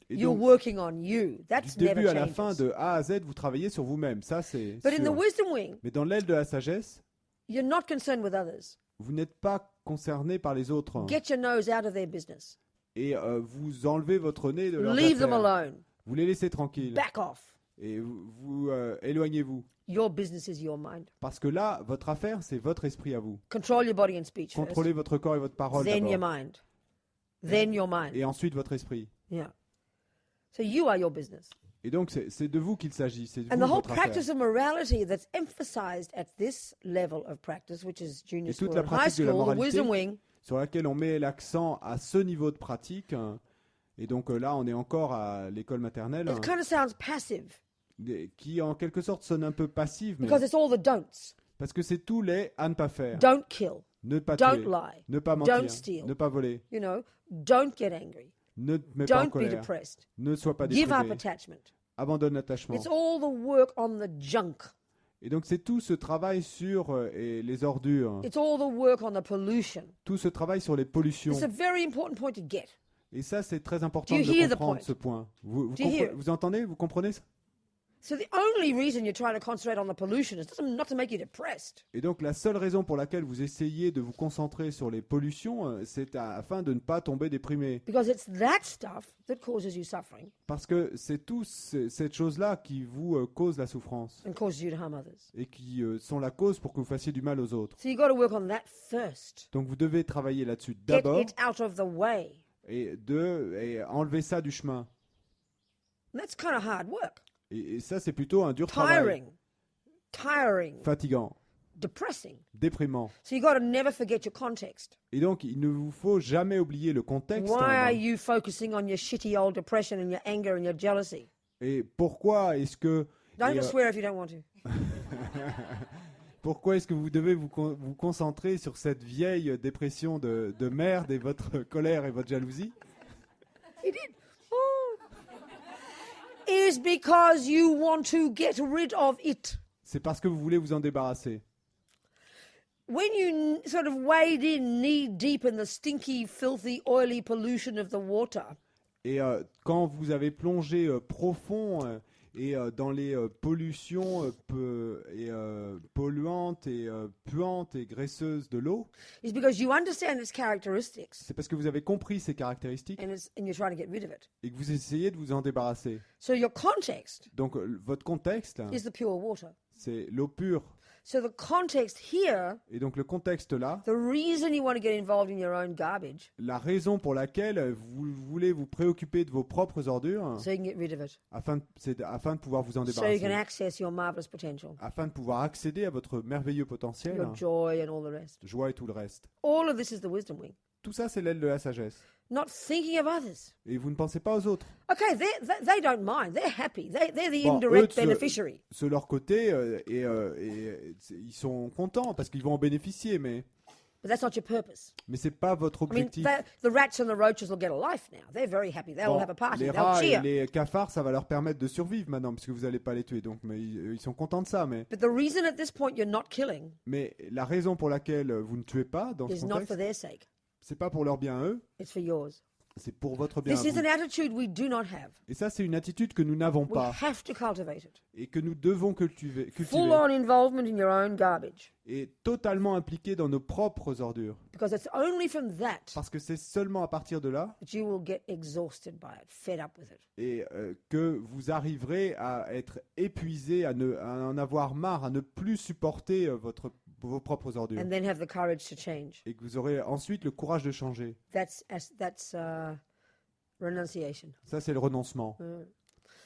Et you're donc, working on you. That's du never début à la changes. fin, de A à Z, vous travaillez sur vous-même. Ça, c'est But in the sûr. wisdom wing, Mais dans l'aile de la sagesse, you're not concerned with others. vous n'êtes pas concernés par les autres. Get your nose out of their business. Et vous enlevez votre nez de leurs Leave them affaires. alone. Vous les laissez tranquilles. Back off. Et vous éloignez-vous. Your business is your mind. Parce que là, votre affaire, c'est votre esprit à vous. Control your body and speech first. Contrôlez votre corps et votre parole Then your d'abord. mind. Then your mind. Et ensuite votre esprit. Yeah. So you are your business. Et donc, c'est de vous qu'il s'agit. C'est de And vous the whole votre affaire. practice of morality that's emphasized at this level of practice, which is junior Et toute school la and high pratique de la school, the moralité, wisdom wing, sur laquelle on met l'accent à ce niveau de pratique. Et donc là, on est encore à l'école maternelle, it kind of sounds passive qui en quelque sorte sonne un peu passive, mais because it's all the don'ts. parce que c'est tous les à ne pas faire. Don't kill. Ne pas Don't tuer, lie. ne pas mentir, Don't steal. ne pas voler, You know, don't get angry. ne te mets pas en Don't be colère, depressed. ne sois pas Give up déprimé, attachment. abandonne l'attachement. It's all the work on the junk. Et donc c'est tout ce travail sur et les ordures, It's all the work on the pollution. tout ce travail sur les pollutions. It's a very important point to get. Et ça, c'est très important Do de you hear the comprendre point? ce point. Vous Do you hear? vous entendez? Vous comprenez ça? So the only reason you're trying to concentrate on the pollution is not to make you depressed. Et donc la seule raison pour laquelle vous essayez de vous concentrer sur les pollutions, c'est afin de ne pas tomber déprimé. Because it's that stuff that causes you suffering Parce que c'est tout cette chose-là qui vous cause la souffrance and causes you to harm others. et qui sont la cause pour que vous fassiez du mal aux autres. So you've got to work on that first. Donc vous devez travailler là-dessus Get d'abord it out of the way. et enlever ça du chemin. And that's kind of hard work. Et ça, c'est plutôt un dur travail. Tiring, Fatigant, depressing. déprimant. So you've got to never forget your context. Et donc, il ne vous faut jamais oublier le contexte. Why are you focusing on your shitty old depression and your anger and your jealousy? Et pourquoi est-ce que... Don't et, even swear if you don't want to. pourquoi est-ce que vous devez vous concentrer sur cette vieille dépression de merde et votre colère et votre jalousie? He did. Oh. Is because you want to get rid of it. C'est parce que vous voulez vous en débarrasser. When you sort of wade in knee deep in the stinky, filthy, oily pollution of the water, Et quand vous avez plongé profond dans les pollutions polluantes et puantes et graisseuses de l'eau, it's because you understand its characteristics c'est parce que vous avez compris ces caractéristiques and you're trying to get rid of it. et que vous essayez de vous en débarrasser. So your context Donc votre contexte, is the pure water. c'est l'eau pure. So the context here, Et donc le contexte là, the reason you want to get involved in your own garbage, la raison pour laquelle vous voulez vous préoccuper de vos propres ordures, so you can get rid of it, c'est afin de pouvoir vous en so you can débarrasser, access your marvelous potential, afin de pouvoir accéder à votre merveilleux potentiel, your joy and all the rest. joie et tout le reste. All of this is the wisdom wing. Tout ça, c'est l'aile de la sagesse. Not thinking of others. Et vous ne pensez pas aux autres. Okay, they don't mind. They're happy. They're the Bon, indirect eux, beneficiary. De leur côté, ils sont contents parce qu'ils vont en bénéficier, mais But that's not your purpose. c'est pas votre I mean, objectif. the rats and the roaches will get a life now. They're very happy. They'll Bon, have a party. les They'll rats et cheer. les cafards, ça va leur permettre de survivre maintenant, parce que vous n'allez pas les tuer. Donc, mais ils sont contents de ça. But the reason at this point you're not killing Mais la raison pour laquelle vous ne tuez pas dans ce is not for contexte, their sake. c'est pas pour leur bien à eux, It's for yours. c'est pour votre bien à This is vous. an attitude we do not have. Et ça, c'est une attitude que nous n'avons We pas have to cultivate it. et que nous devons cultiver. Full on involvement in your own garbage. Et totalement impliqué dans nos propres ordures. Because it's only from that Parce que c'est seulement à partir de là that you will get exhausted by it, fed up with it. et que vous arriverez à être épuisé, à en avoir marre, à ne plus supporter vos propres ordures. And then have the courage to change. Et que vous aurez ensuite le courage de changer. That's renunciation. Ça, c'est le renoncement.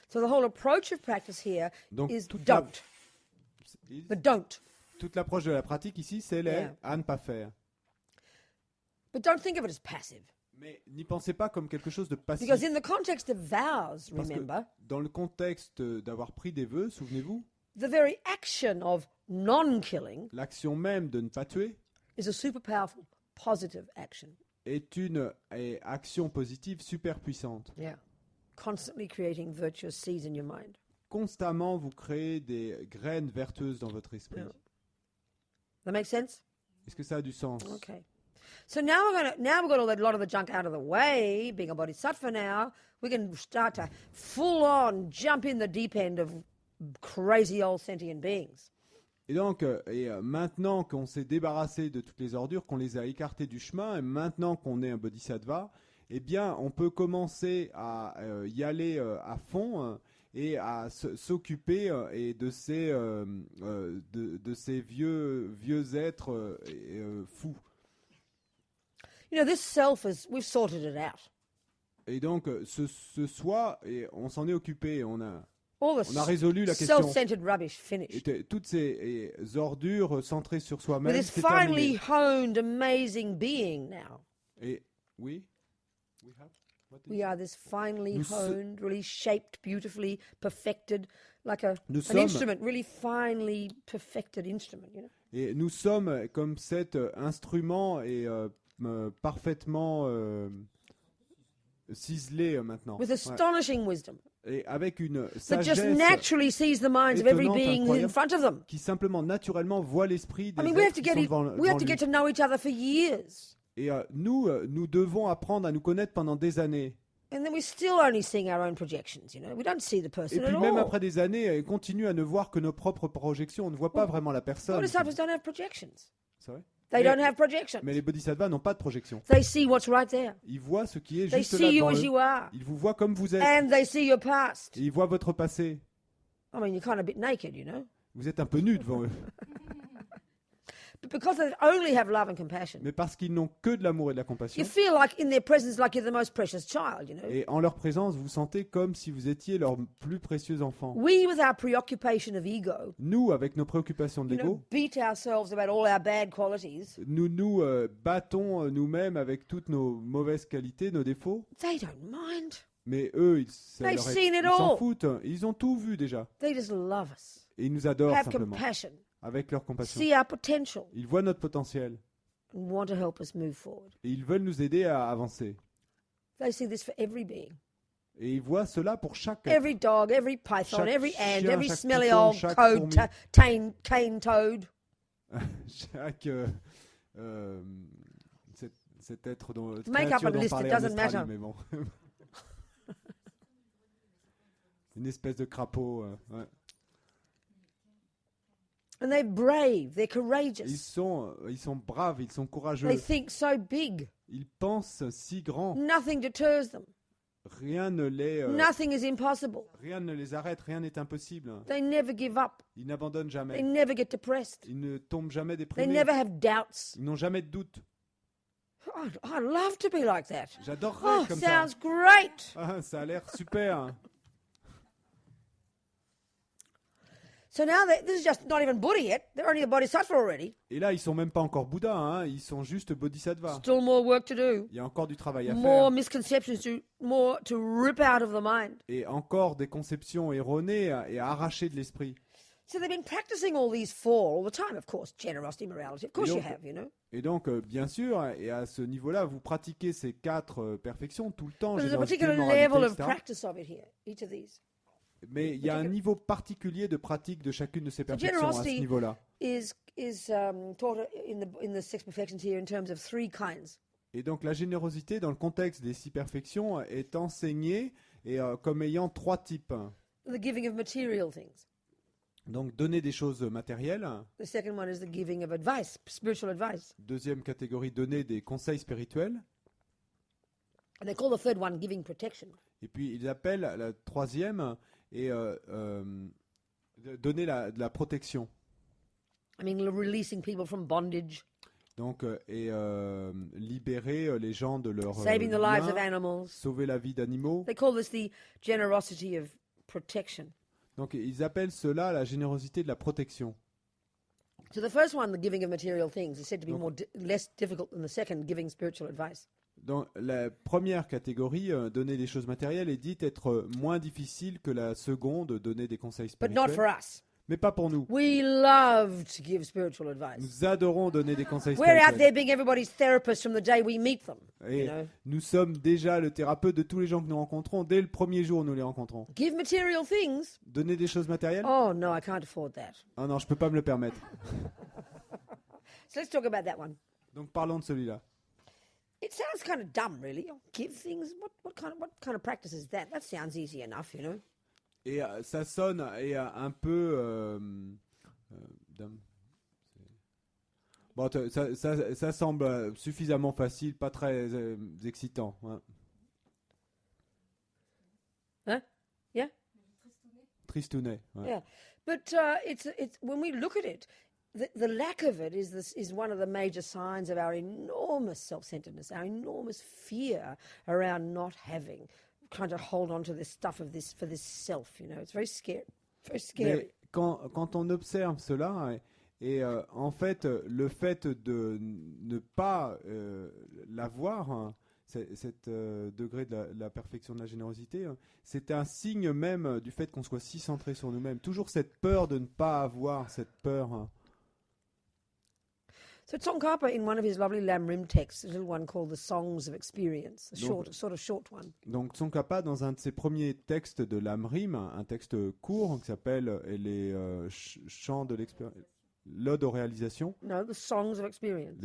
So the whole approach of practice here Donc, is toute don't. But don't. toute l'approche de la pratique ici, c'est les Yeah. à ne pas faire. But don't think of it as passive. Mais n'y pensez pas comme quelque chose de passif. Because in the context of vows, Parce que remember, dans le contexte d'avoir pris des vœux, souvenez-vous, the very action of non-killing l'action même de ne pas tuer is a super powerful, positive action. est une action positive super puissante. Yeah. Constantly creating virtuous seeds in your mind. Constamment, vous créez des graines vertueuses dans votre esprit. Yeah. That makes sense? Est-ce que ça a du sens? Okay. So now we've got a lot of the junk out of the way, being a bodhisattva now, we can start to full on jump in the deep end of crazy old sentient beings. Et donc, maintenant qu'on s'est débarrassé de toutes les ordures, qu'on les a écartées du chemin, et maintenant qu'on est un bodhisattva, eh bien, on peut commencer à y aller à fond et à s'occuper et de ces vieux êtres fous. You know, this self we've sorted it out. Et donc, ce soi, et on s'en est occupé, on a All the résolu la question. self-centered rubbish finished. Et toutes ces ordures centrées sur soi-même, With this c'est finely terminé. honed, amazing being now. Et oui, we have. What is We are this finely Nous so- honed, really shaped, beautifully perfected, like Nous an sommes- instrument, really finely perfected instrument, you know. Et nous sommes comme cet instrument et parfaitement ciselé maintenant. With Ouais. astonishing wisdom Et avec une that just sagesse naturally sees the minds of every étonnante, being in incroyable. front of them. qui simplement naturellement voit l'esprit des I mean, we have êtres to qui sont get devant, we have to devant get lui. to know each other for years, Et nous devons apprendre à nous connaître pendant des années. and then we're still only seeing our own projections. You know, we don't see the Et person puis at même all. après des années, on continue à ne voir que nos propres projections. On ne voit pas vraiment la personne. Bodhisattvas don't have projections. C'est vrai. They Mais- don't have projections. Mais les bodhisattvas n'ont pas de projection. They see what's right there. Ils voient ce qui est They juste là see you devant as eux. you are, Ils vous voient comme vous êtes. and they see your past. Et ils voient votre passé. I mean, you're kind of a bit naked, you know. Vous êtes un peu nu devant eux. But because they only have love and compassion, Mais parce qu'ils n'ont que de l'amour et de la compassion. you feel like in their presence, like you're the most precious child, you know. Et en leur présence, vous sentez comme si vous étiez leur plus précieux enfant. We, with our preoccupation of ego, Nous, avec nos préoccupations de you know, l'ego, beat ourselves about all our bad qualities. nous nous battons nous-mêmes avec toutes nos mauvaises qualités, nos défauts. They don't mind. Mais eux, They've leur seen it ils s'en all. foutent. Ils ont tout vu déjà. They just love us, Et ils nous adorent have simplement, compassion, avec leur compassion. see our potential, Ils voient notre potentiel. and want to help us move forward. Et ils veulent nous aider à avancer. They see this for every being. Et ils voient cela pour chaque être. Every dog, every python, Chaque every ant, chien, every chaque smelly python, old chaque code fourmi. cane toad. chaque cet être dont Make up créature a dont list, parlait it doesn't en Australie, matter. mais bon. Une espèce de crapaud. Ouais. And they're brave, they're Ils courageous. sont braves, ils sont courageux. They think so big. Ils pensent si grand. Nothing deters them. Rien ne Nothing is impossible. les arrête, rien n'est impossible. They never give up. Ils n'abandonnent They jamais. never get depressed. Ils ne tombent jamais They déprimés. never have doubts. Ils n'ont jamais de doute. I'd love to be like that. J'adorerais Oh, comme ça. sounds great. Ah, ça a l'air super. So now this is just not even Buddha yet. They're only a bodhisattva already. Et là, ils sont même pas encore Bouddha, hein. Ils sont juste bodhisattvas. Still more work to do. Il y a encore du travail à More faire. misconceptions more to rip out of the mind. Et encore des conceptions erronées et à arracher de l'esprit. So they've been practicing all these four all the time, of course. Generosity, morality. Of course you have, you know. Et donc, bien sûr, et à ce niveau-là, vous pratiquez ces 4 perfections tout le temps. But there's a Générosité, particular moralité, level of etc. practice of it here, each of these. Mais il y a un niveau particulier de pratique de chacune de ces perfections à ce generosity- niveau-là. Is taught in the six perfections here in terms of three kinds. Et donc, la générosité, dans le contexte des 6 perfections, est enseignée et, comme ayant 3 types. The giving of material things. Donc, donner des choses matérielles. The second one is the giving of advice, spiritual advice. Deuxième catégorie, donner des conseils spirituels. And they call the third one giving protection. Et puis, ils appellent la troisième et donner de la protection. I mean, releasing people from bondage, Donc, libérer les gens de leur saving the lives of liens, animals. sauver la vie d'animaux. They call this the generosity of protection. Donc, ils appellent cela la générosité de la protection. So the first one, the giving of material things, is said to be Donc- less difficult than the second, giving spiritual advice. Dans la première catégorie, donner des choses matérielles est dite être moins difficile que la seconde, donner des conseils But not for spirituels. us. Mais pas pour nous. We love to give spiritual advice. Nous adorons donner des conseils We're out spirituels. there being everybody's therapist from the day we meet them. Et You know? nous sommes déjà le thérapeute de tous les gens que nous rencontrons. Dès le premier jour où nous les rencontrons. Give material things. Donner des choses matérielles? Oh no, I can't afford that. Ah non, je peux pas me le permettre. So let's talk about that one. Donc parlons de celui-là. It sounds kind of dumb, really. Oh, give things. What kind of practice is that? That sounds easy enough, you know. Et ça sonne un peu Dame. Bon, ça semble suffisamment facile, pas très excitant. Hein. Huh? Yeah. Tristounet. Ouais. Yeah, but it's when we look at it, the lack of it is one of the major signs of our enormous self-centeredness, our enormous fear around not having, trying to hold on to this stuff of this for this self. You know, it's very scary. Very scary. Mais quand on observe cela, et en fait, le fait de ne pas l'avoir, hein, cet degré de la perfection de la générosité, hein, c'est un signe même du fait qu'on soit si centré sur nous-mêmes. Toujours cette peur de ne pas avoir, cette peur. Hein. So Tsongkhapa, in one of his lovely Lam-Rim texts, a little one called the Songs of Experience, a short one. Donc Tsongkhapa, dans un de ses premiers textes de Lam-Rim, un texte court qui s'appelle les chants de l'expérience, l'ode aux réalisations. No, the Songs of Experience.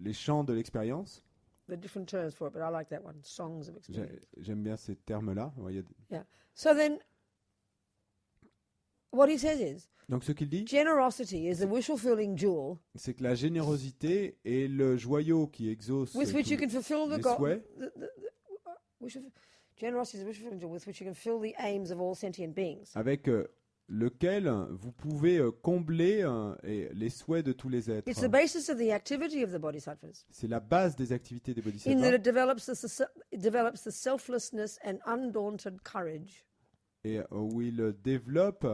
Les chants de l'expérience. There are different terms for it, but I like that one. Songs of Experience. J'aime bien ces termes-là. Ouais, Yeah. So then, what he says is, donc ce qu'il dit, generosity is the wish-fulfilling jewel c'est que la générosité est le joyau qui exauce with which you can fulfill the les goal. souhaits. Generosity is the wish-fulfilling jewel with which you can fill the aims of all sentient beings. Avec lequel vous pouvez combler les souhaits de tous les êtres. It's the basis of the activity of the bodhisattvas. C'est la base des activités des In that bodhisattvas. it develops the selflessness and undaunted courage. Et où il développe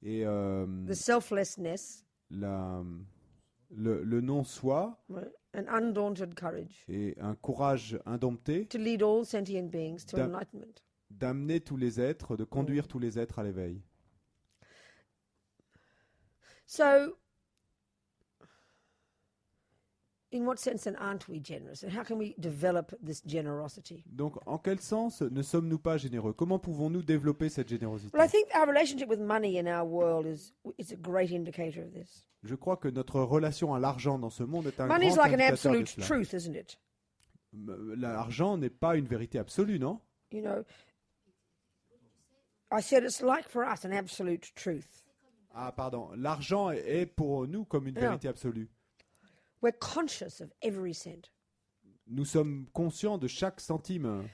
et The selflessness le non-soi right, and undaunted courage et un courage indompté to lead all sentient beings to Da- enlightenment. d'amener tous les êtres, de conduire tous les êtres à l'éveil. So, in what sense then aren't we generous? And how can we develop this generosity? Donc, en quel sens ne sommes-nous pas généreux? Comment pouvons-nous développer cette générosité? Well, I think our relationship with money in our world is a great indicator of this. Je crois que notre relation à l'argent dans ce monde est un Money is grand like an indicateur de absolute cela. truth, isn't it? L'argent n'est pas une vérité absolue, non? You know, I said it's like for us an absolute truth. Ah, pardon. L'argent est pour nous comme une Yeah. vérité absolue. We're conscious of every cent. Nous sommes conscients de chaque centime.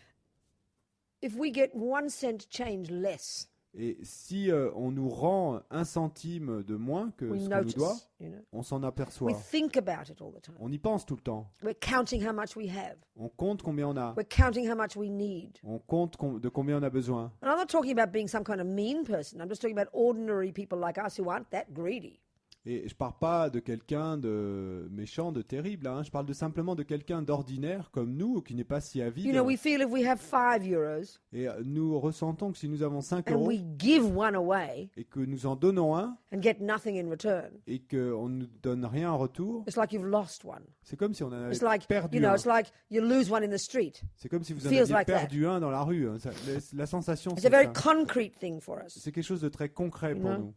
If we get 1 cent change less, Et si on nous rend un centime de moins que we ce qu'on nous doit, notice, you know. on s'en We aperçoit. think about it all the time. On y pense tout le temps. We're counting how much we have. On compte combien on a. We're counting how much we need. On compte de combien on a besoin. And I'm not talking about being some kind of mean person. I'm just talking about ordinary people like us who aren't that greedy. Et je parle pas de quelqu'un de méchant, de terrible. Hein. Je parle simplement de quelqu'un d'ordinaire comme nous, qui n'est pas si avide. You know, we feel if we have €5 Et nous ressentons que si nous avons 5 and euros we give one away et que nous en donnons un and get nothing in return, et qu'on ne nous donne rien en retour, it's like you've lost one. c'est comme si on en It's avait like, perdu you know, un. it's like you lose one in the street. C'est comme si vous en feels aviez like that. perdu un dans la rue. Hein. La sensation, It's c'est a very ça. concrete thing for us. C'est quelque chose de très concret You pour know? nous.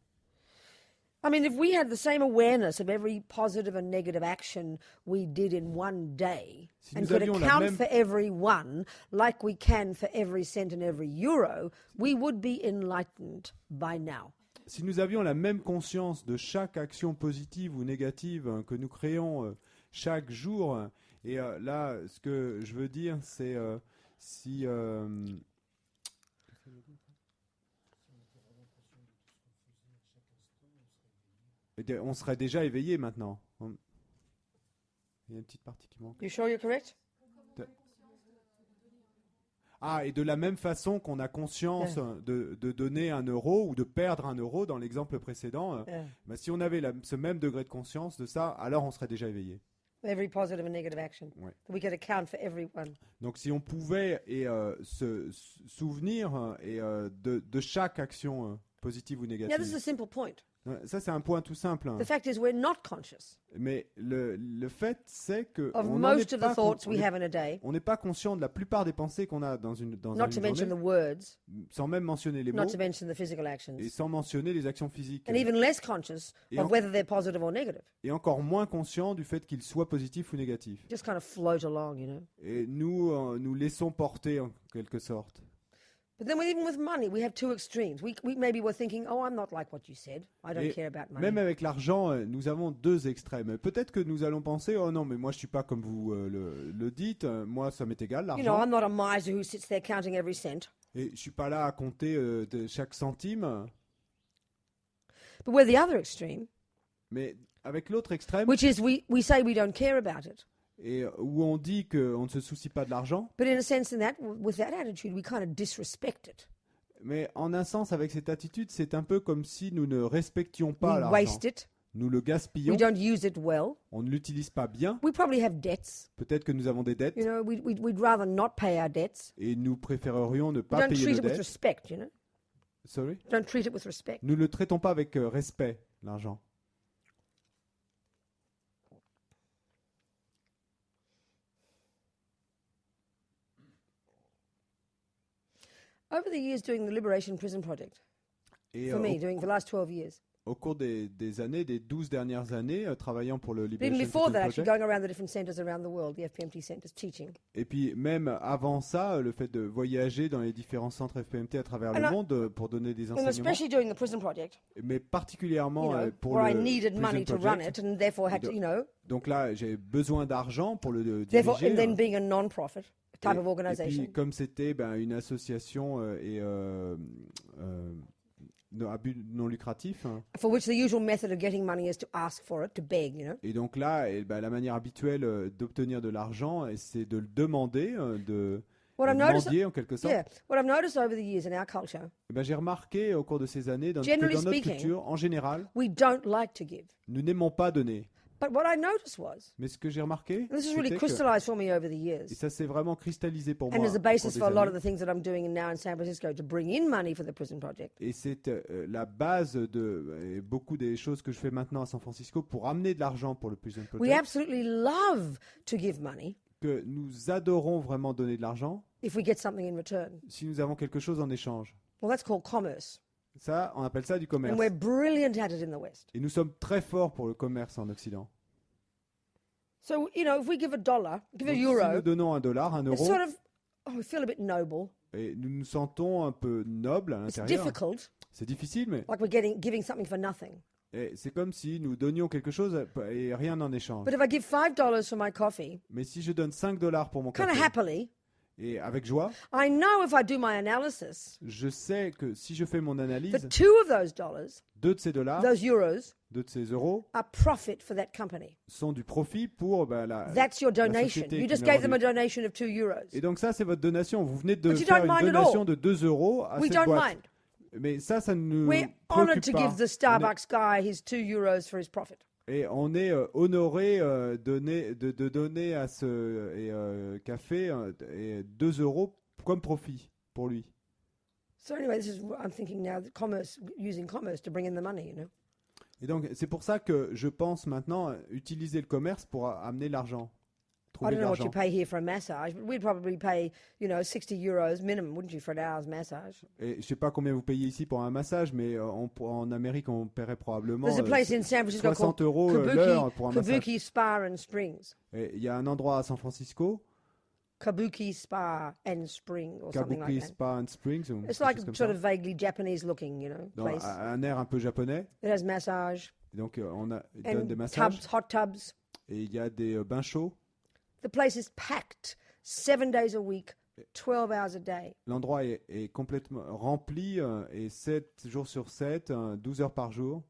I mean, if we had the same awareness of every positive and negative action we did in one day Si and nous could avions la account même- for every one like we can for every cent and every euro, we would be enlightened by now. Si nous avions la même conscience de chaque action positive ou négative que nous créons chaque jour, et là, ce que je veux dire, c'est si... on serait déjà éveillé maintenant. Il y a une petite partie qui manque. You sure you're correct? Ah, et de la même façon qu'on a conscience de donner 1 euro ou de perdre 1 euro dans l'exemple précédent, Yeah. bah, si on avait ce même degré de conscience de ça, alors on serait déjà éveillé. Every positive and negative action. Ouais. We could account for every one. Donc si on pouvait se souvenir de chaque action positive ou Yeah, this is négative. a simple point. Ça, c'est un point tout simple. Hein. The fact is, we're not conscious Mais le fait, c'est que of on n'en most est of pas the thoughts on we est- have in a day, on n'est pas conscient de la plupart des pensées qu'on a dans une not to mention journée, the words, sans même mentionner les mots not to mention the physical actions, et sans mentionner les actions physiques. and even less conscious Et of en- whether they're positive or negative. Et encore moins conscient du fait qu'ils soient positifs ou négatifs. Just kind of float along, you know. Et nous laissons porter en quelque sorte. But then even with money, we have two extremes. We maybe we're thinking, oh, I'm not like what you said. I don't Et care about money. même avec l'argent, nous avons deux extrêmes. Peut-être que nous allons penser, oh non, mais moi je suis pas comme vous le dites. Moi, ça m'est égal You know, l'argent. I'm not a miser who sits there counting every cent. Et je suis pas là à compter de chaque centime. But we're the other extreme, Mais avec l'autre extrême, which is we say we don't care about it. et où on dit qu'on ne se soucie pas de l'argent, But in a sense, with that attitude, we kind of disrespect it. mais en un sens, avec cette attitude, c'est un peu comme si nous ne respections pas We l'argent. waste it. Nous le gaspillons, We don't use it well. on ne l'utilise pas bien. We probably have debts. Peut-être que nous avons des dettes You know, we'd rather not pay our debts. et nous préférerions ne We pas don't payer treat nos it with dettes. respect, you know. Sorry. Don't treat it with respect. Nous ne le traitons pas avec respect, l'argent. Over the years doing the Liberation Prison Project, Et for me, doing the last 12 years, au cours des années, des 12 dernières années, travaillant pour le even Liberation before Prison that, actually Project, going around the different centres around the world, the FPMT centres, teaching. et puis même avant ça, le fait de voyager dans les différents centres FPMT à travers le And monde pour donner des And enseignements, especially doing the prison project, mais particulièrement you know, pour where I le needed Prison money to run Project. it and therefore had to, you know, Donc là, j'ai besoin d'argent pour le therefore, diriger. and then being a non-profit type of Et organization. puis, comme c'était une association à but non lucratif, hein, For which the usual method of getting money is to ask for it, to beg, you know. et donc là, la manière habituelle d'obtenir de l'argent, c'est de le demander, de What I've noticed, mendier en quelque sorte. yeah, what I've noticed over the years in our culture, J'ai remarqué au cours de ces années que Generally dans notre speaking, culture, en général, we don't like to give. nous n'aimons pas donner. But what I noticed was, Mais ce que j'ai remarqué, and this has really c'était que, crystallized for me over the et years, ça s'est vraiment cristallisé pour and moi is the au cours basis des for a lot années, of the things that I'm doing now in San Francisco to bring in money for the prison project. et c'est la base de beaucoup des choses que je fais maintenant à San Francisco pour amener de l'argent pour le Prison We Project, absolutely love to give money que nous adorons vraiment donner de l'argent if we get something in return. si nous avons quelque chose en échange. Well, that's called commerce. Ça, on appelle ça du commerce. And we're brilliant at it in the West. Et nous sommes très forts pour le commerce en Occident. So, you know, if we give a dollar, give a Donc, si nous euro, donnons $1, $1, it's sort of, we feel a bit noble. et nous nous sentons un peu nobles à It's l'intérieur. difficult, C'est difficile, mais like we're giving something for nothing. c'est comme si nous donnions quelque chose et rien en échange. But if I give $5 for my coffee, Mais si je donne $5 pour mon kind of café, happily, et avec joie, I know if I do my analysis, je sais que si je fais mon analyse, that two of those dollars, 2 de ces dollars, those euros, 2 de ces euros, are profit for that company. sont du profit pour la That's your la donation. société You qui just m'a gave them a vendu. donation of 2 euros. Et donc ça, c'est votre donation. Vous venez de But you faire don't une mind at donation all. de 2 euros à We cette don't boîte. mind. Mais ça ne nous We're honored préoccupe to pas. give the Starbucks guy his 2 euros for his profit. Et on est honoré de donner à ce café 2 euros comme profit pour lui. So anyway, this is what I'm thinking now, that commerce, using commerce to bring in the money, you know. Et donc c'est pour ça que je pense maintenant utiliser le commerce pour amener l'argent, I trouver don't de know what you l'argent. pay here for a massage, but we'd probably pay, you know, 60 euros minimum, wouldn't you, for an hour's massage? Et je sais pas combien vous payez ici pour un massage, mais en Amérique on paierait probablement There's a place in San Francisco 60 called euros l'heure pour un massage. Kabuki Spa and Springs. Et il y a un endroit à San Francisco, Kabuki Spa and Spring or something Kabuki like that. Spa and Springs, ou It's quelque like chose comme sort ça. of vaguely Japanese looking, you know, Dans place. un air un peu japonais. It has massage Et donc on donne des and massages tubs, hot tubs. et il y a des bains chauds. The place is packed 7 days a week, 12 hours a day. L'endroit est complètement rempli et 7 jours sur 7, 12 heures par jour.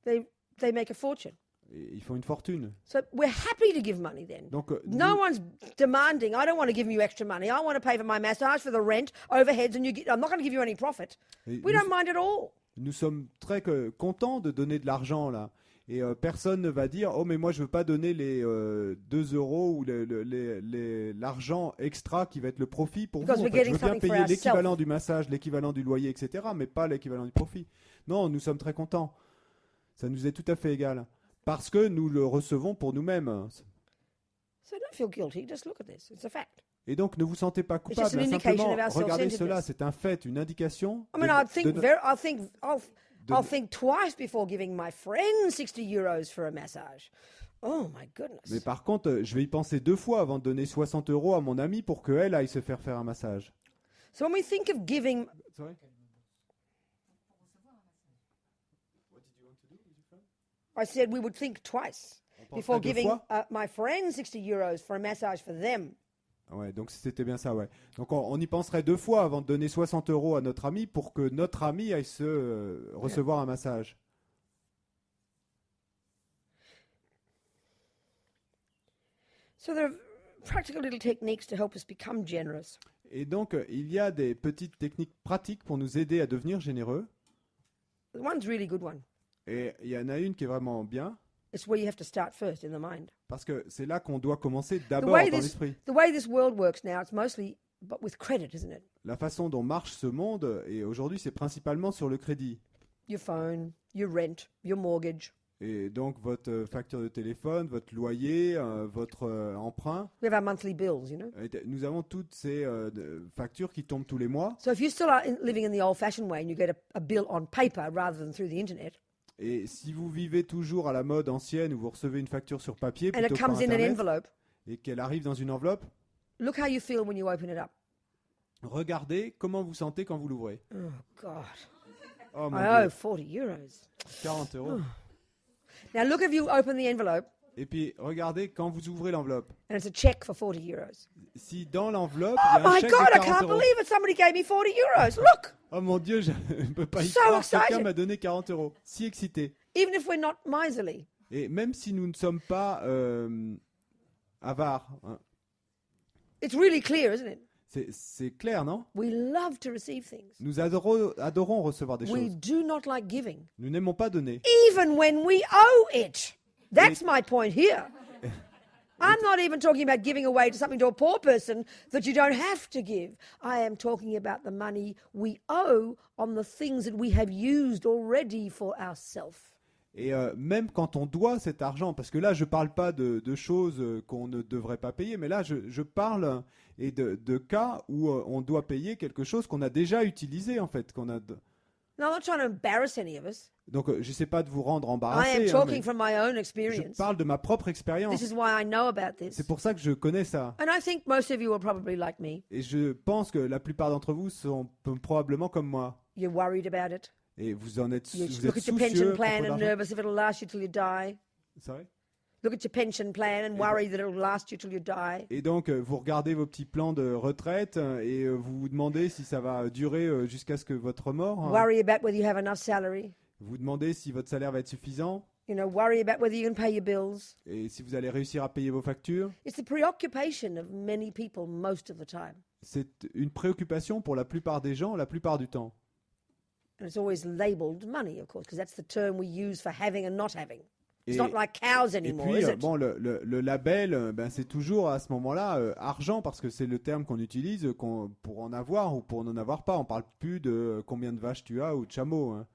They make a fortune. Et ils font une fortune. So we're happy to give money then. Donc No one's demanding, I don't want to give you extra money. I want to pay for my massage, for the rent, overheads, and I'm not going to give you any profit. We don't mind at all. nous sommes très contents de donner de l'argent là. Et personne ne va dire oh mais moi je veux pas donner les 2 euros ou l'argent extra qui va être le profit pour vous. Because En we're fait. Je getting veux bien something for payer ourselves. l'équivalent du massage, l'équivalent du loyer, etc. Mais pas l'équivalent du profit. Non, nous sommes très contents. Ça nous est tout à fait égal. Parce que nous le recevons pour nous-mêmes. So don't feel guilty, just look at this. It's a fact. Et donc ne vous sentez pas It's just coupable. an indication Simplement of our regardez self-centeredness. cela, c'est un fait, une indication. I mean, de- I'll think twice before giving my friend 60 euros for a massage. Oh my goodness. Mais par contre, je vais y penser 2 fois avant de donner 60 euros à mon ami pour qu'elle aille se faire un massage. So when we think of giving, Sorry? I said we would think twice On before penserait deux giving fois. my friend 60 euros for a massage for them. Ouais, donc c'était bien ça, ouais. Donc on y penserait deux fois avant de donner 60 € à notre ami pour que notre ami aille se recevoir un massage. So there are practical little techniques to help us become generous. Et donc il y a des petites techniques pratiques pour nous aider à devenir généreux. One's a really good one. Et il y en a une qui est vraiment bien, It's where you have to start first in the mind. parce que c'est là qu'on doit commencer The d'abord way dans this l'esprit. the way this world works now, it's mostly but with credit, isn't it? La façon dont marche ce monde, et aujourd'hui c'est principalement sur le crédit. Your phone, your rent, your mortgage. Et donc votre facture de téléphone, votre loyer, votre emprunt. We have our monthly bills, you know. Nous avons toutes ces factures qui tombent tous les mois. So if you still are living in the old-fashioned way and you get a bill on paper rather than through the internet, Et si vous vivez toujours à la mode ancienne où vous recevez une facture sur papier and it plutôt par comes in an Internet envelope, et qu'elle arrive dans une enveloppe, look how you feel when you open it up. regardez comment vous sentez quand vous l'ouvrez. Oh God, Oh mon I owe Dieu, 40 euros. 40 €. Now look if you open the envelope Et puis regardez quand vous ouvrez l'enveloppe. and it's a check for 40 euros. Si dans l'enveloppe, Oh il y a un my chèque God, de I 40 can't €. believe it. Somebody gave me 40 euros. Look, Oh mon Dieu, je ne peux pas y So croire. excited. Quelqu'un m'a donné 40 €. Si excité. even if we're not miserly. Et même si nous ne sommes pas avares, hein, It's really clear, isn't it? c'est clair, non? We love to receive things. Nous adorons recevoir des We choses. do not like giving, Nous n'aimons pas donner. even when we owe it. That's my point here. I'm not even talking about giving away to something to a poor person that you don't have to give. I am talking about the money we owe on the things that we have used already for ourselves. Et même quand on doit cet argent, parce que là je parle pas de choses qu'on ne devrait pas payer, mais là je parle de cas où on doit payer quelque chose qu'on a déjà utilisé en fait. Now, I'm not trying to embarrass any of us. Donc je sais pas de vous rendre I am embarrassé, hein, talking mais from my own je experience. parle de ma propre This expérience. is why I know about this. C'est pour ça que je connais ça. And I think most of you are probably like me. Et je pense que la plupart d'entre vous sont probablement comme moi. You're worried about it. Et vous en êtes, You vous look êtes at your pension soucieux à plan propos de and l'argent. nervous if it'll last you till you die. C'est vrai. Look at your pension plan and worry that it'll last you till you die. Et donc, vous regardez vos petits plans de retraite et vous vous demandez si ça va durer jusqu'à ce que votre mort. Hein. Worry about whether you have enough salary. Vous vous demandez si votre salaire va être suffisant You know, worry about whether you can pay your bills. et si vous allez réussir à payer vos factures. It's the preoccupation of many people most of the time. C'est une préoccupation pour la plupart des gens, la plupart du temps. And it's always labeled money, of course, because that's the term we use for having and not having. It's Et- not like cows Et anymore, puis, is it? bon, le label, ben, c'est toujours à ce moment-là argent parce que c'est le terme qu'on utilise pour en avoir ou pour n'en avoir pas. On parle plus de combien de vaches tu as ou de chameaux. Hein.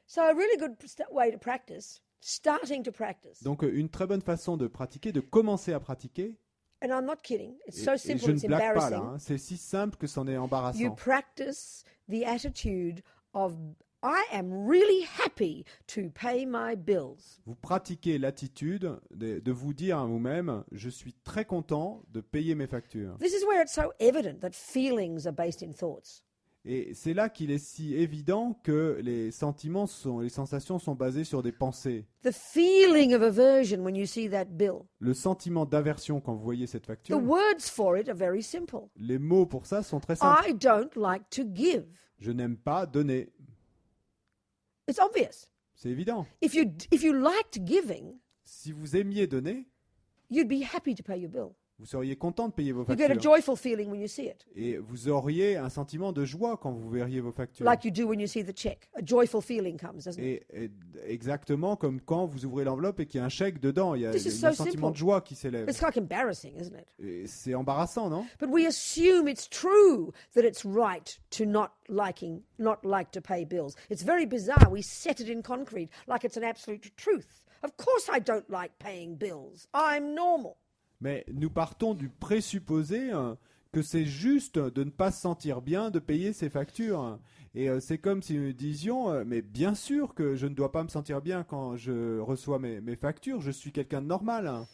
So a really good way to practice, starting to practice. Donc, une très bonne façon de pratiquer, de commencer à pratiquer. And I'm not kidding. It's Et, so et simple, je it's ne blague pas embarrassing. là. Hein. C'est si simple que c'en est You embarrassant. practice the attitude of, I am really happy to pay my bills. Vous pratiquez l'attitude de vous dire à vous-même, je suis très content de payer mes factures. This is where it's so evident that feelings are based in thoughts. Et c'est là qu'il est si évident que les sensations sont basées sur des pensées. The feeling of aversion when you see that bill. Le sentiment d'aversion quand vous voyez cette The facture, words for it are very simple. les mots pour ça sont très simples. I don't like to give. Je n'aime pas donner. It's obvious. C'est évident. If you liked giving, Si vous aimiez donner, you'd be happy to pay your bill. vous seriez content de payer vos You get a factures. joyful feeling when you see it, Et vous auriez un sentiment de joie quand vous verriez vos factures. like you do when you see the check. A joyful feeling comes, doesn't it? Et exactement comme quand vous ouvrez l'enveloppe et qu'il y a un chèque dedans. Il y a This is un so sentiment simple. de joie qui s'élève. It's like embarrassing, isn't it? Et c'est embarrassant, non? But we assume it's true that it's right to not like to pay bills. It's very bizarre. We set it in concrete like it's an absolute truth. Of course I don't like paying bills. I'm normal. Mais nous partons du présupposé que c'est juste de ne pas se sentir bien de payer ses factures. Et c'est comme si nous disions, mais bien sûr que je ne dois pas me sentir bien quand je reçois mes factures, je suis quelqu'un de normal.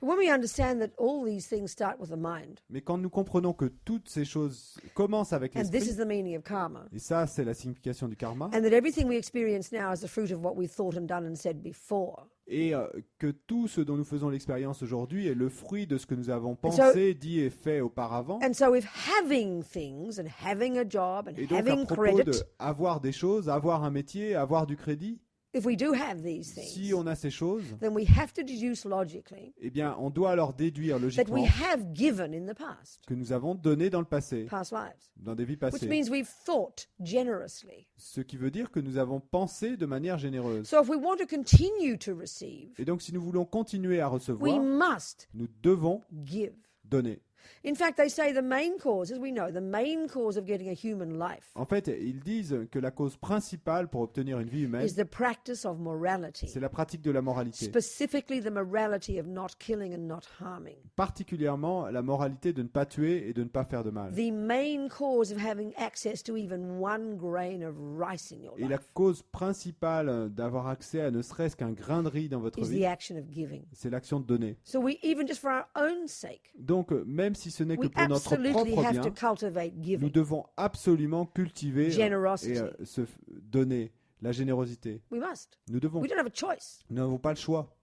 But when we understand that all these things start with the mind, Mais quand nous comprenons que toutes ces choses commencent avec and this l'esprit, is the meaning of karma, et ça c'est la signification du karma, and that everything we experience now is the fruit of what we've thought and done and said before. et que tout ce dont nous faisons l'expérience aujourd'hui est le fruit de ce que nous avons pensé, dit et fait auparavant. And so if having things and having a job and Et donc à having propos credit, d'avoir des choses, avoir un métier, avoir du crédit, if we do have these si things, on a ces choses, then we have to deduce logically eh bien on doit alors déduire that we logiquement have given in the past, que nous avons donné dans le passé, past lives, dans des vies which passées. means we've thought generously. Ce qui veut dire que nous avons pensé de manière généreuse. So if we want to continue to receive, Et donc si nous voulons continuer à we recevoir, must nous devons give. donner. In fact, they say the main cause, as we know, the main cause of getting a human life En fait, ils disent que la cause principale pour obtenir une vie humaine, is the practice of morality, c'est la pratique de la moralité. specifically the morality of not killing and not harming. Particulièrement la moralité de ne pas tuer et de ne pas faire de mal. The main cause of having access to even one grain of rice in your Et la life cause principale d'avoir accès à ne serait-ce qu'un grain de riz dans votre is the vie, action of giving. c'est l'action de donner. So we, even just for our own sake, Donc, même si ce n'est que we pour notre absolutely propre have to bien, cultivate nous giving, devons absolument cultiver generosity. et donner la générosité. We must. Nous devons. We don't have a choice. Nous n'avons pas le choix.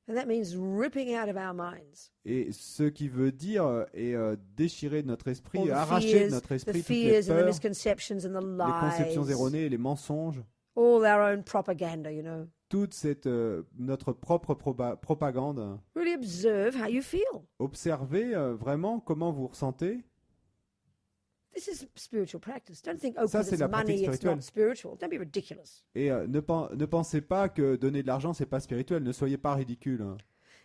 And that means ripping out of our minds Et ce qui veut dire est déchirer de notre all esprit, the arracher de fears, notre the esprit toutes les fears and the peurs, misconceptions and the les conceptions lies, erronées et les mensonges, all our own propaganda, you know. toute cette notre propre propagande. Really observe how you feel. Observez vraiment comment vous ressentez. This is spiritual practice. Don't think, oh, Ça, because c'est it's la pratique money, it's spirituelle. not spiritual. Don't be ridiculous. Et ne pensez pas que donner de l'argent, c'est pas spirituel. Ne soyez pas ridicule.